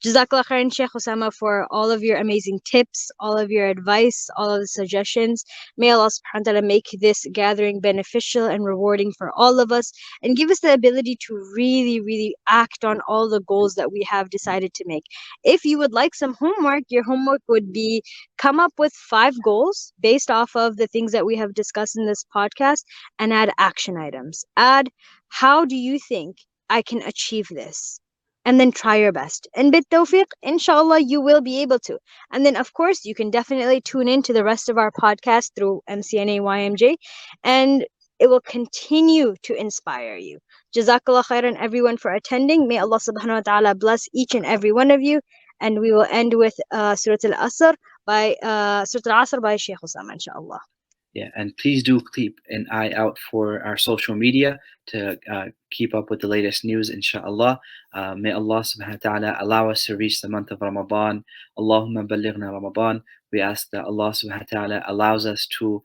Jazakallah khairan, Sheikh Osama, for all of your amazing tips, all of your advice, all of the suggestions. May Allah subhanahu wa ta'ala make this gathering beneficial and rewarding for all of us, and give us the ability to really, really act on all the goals that we have decided to make. If you would like some homework, your homework would be come up with 5 goals based off of the things that we have discussed in this podcast, and add action items. Add, how do you think I can achieve this? And then try your best. And bit tawfiq, inshallah, you will be able to. And then, of course, you can definitely tune in to the rest of our podcast through MCNA YMJ, and it will continue to inspire you. Jazakallah khairan, everyone, for attending. May Allah subhanahu wa ta'ala bless each and every one of you. And we will end with Surah Al-Asr by Shaykh Osama, inshallah. Yeah, and please do keep an eye out for our social media to keep up with the latest news, inshallah. May Allah subhanahu wa ta'ala allow us to reach the month of Ramadan. Allahumma balighna Ramadan. We ask that Allah subhanahu wa ta'ala allows us to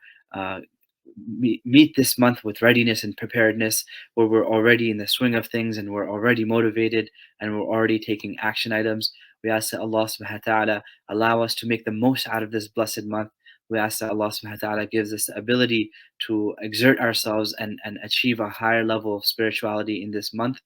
meet this month with readiness and preparedness, where we're already in the swing of things and we're already motivated and we're already taking action items. We ask that Allah subhanahu wa ta'ala allow us to make the most out of this blessed month. We ask that Allah subhanahu wa ta'ala gives us the ability to exert ourselves and achieve a higher level of spirituality in this month.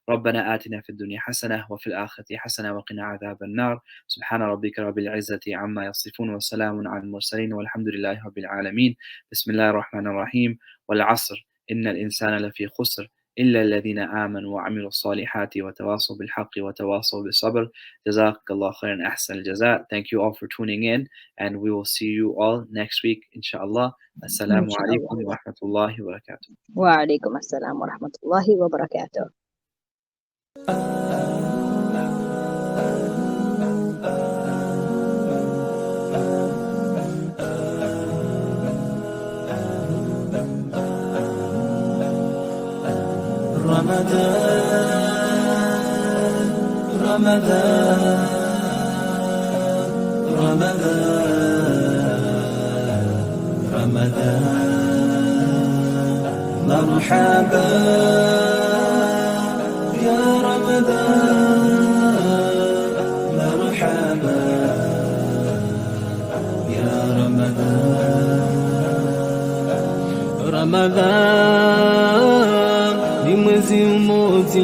ربنا آتنا في الدنيا حسنة وفي الآخرة حسنة وقنا عذاب النار سبحان ربك رب العزة عما يصفون وسلام على المرسلين والحمد لله رب العالمين بسم الله الرحمن الرحيم والعصر إن الإنسان لفي خسر إلا الذين آمنوا وعملوا الصالحات وتواصوا بالحق وتواصوا بالصبر جزاك الله خيرا أحسن الجزاء. Thank you all for tuning in and we will see you all next week inshallah. Assalamu alaikum wa rahmatullahi wa barakatuh. Wa alaikum assalam wa rahmatullahi wa barakatuh. رمضان مرحبا يا رمضان مرحبا يا رمضان ni mwezi mmoja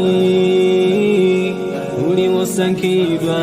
uliosankiba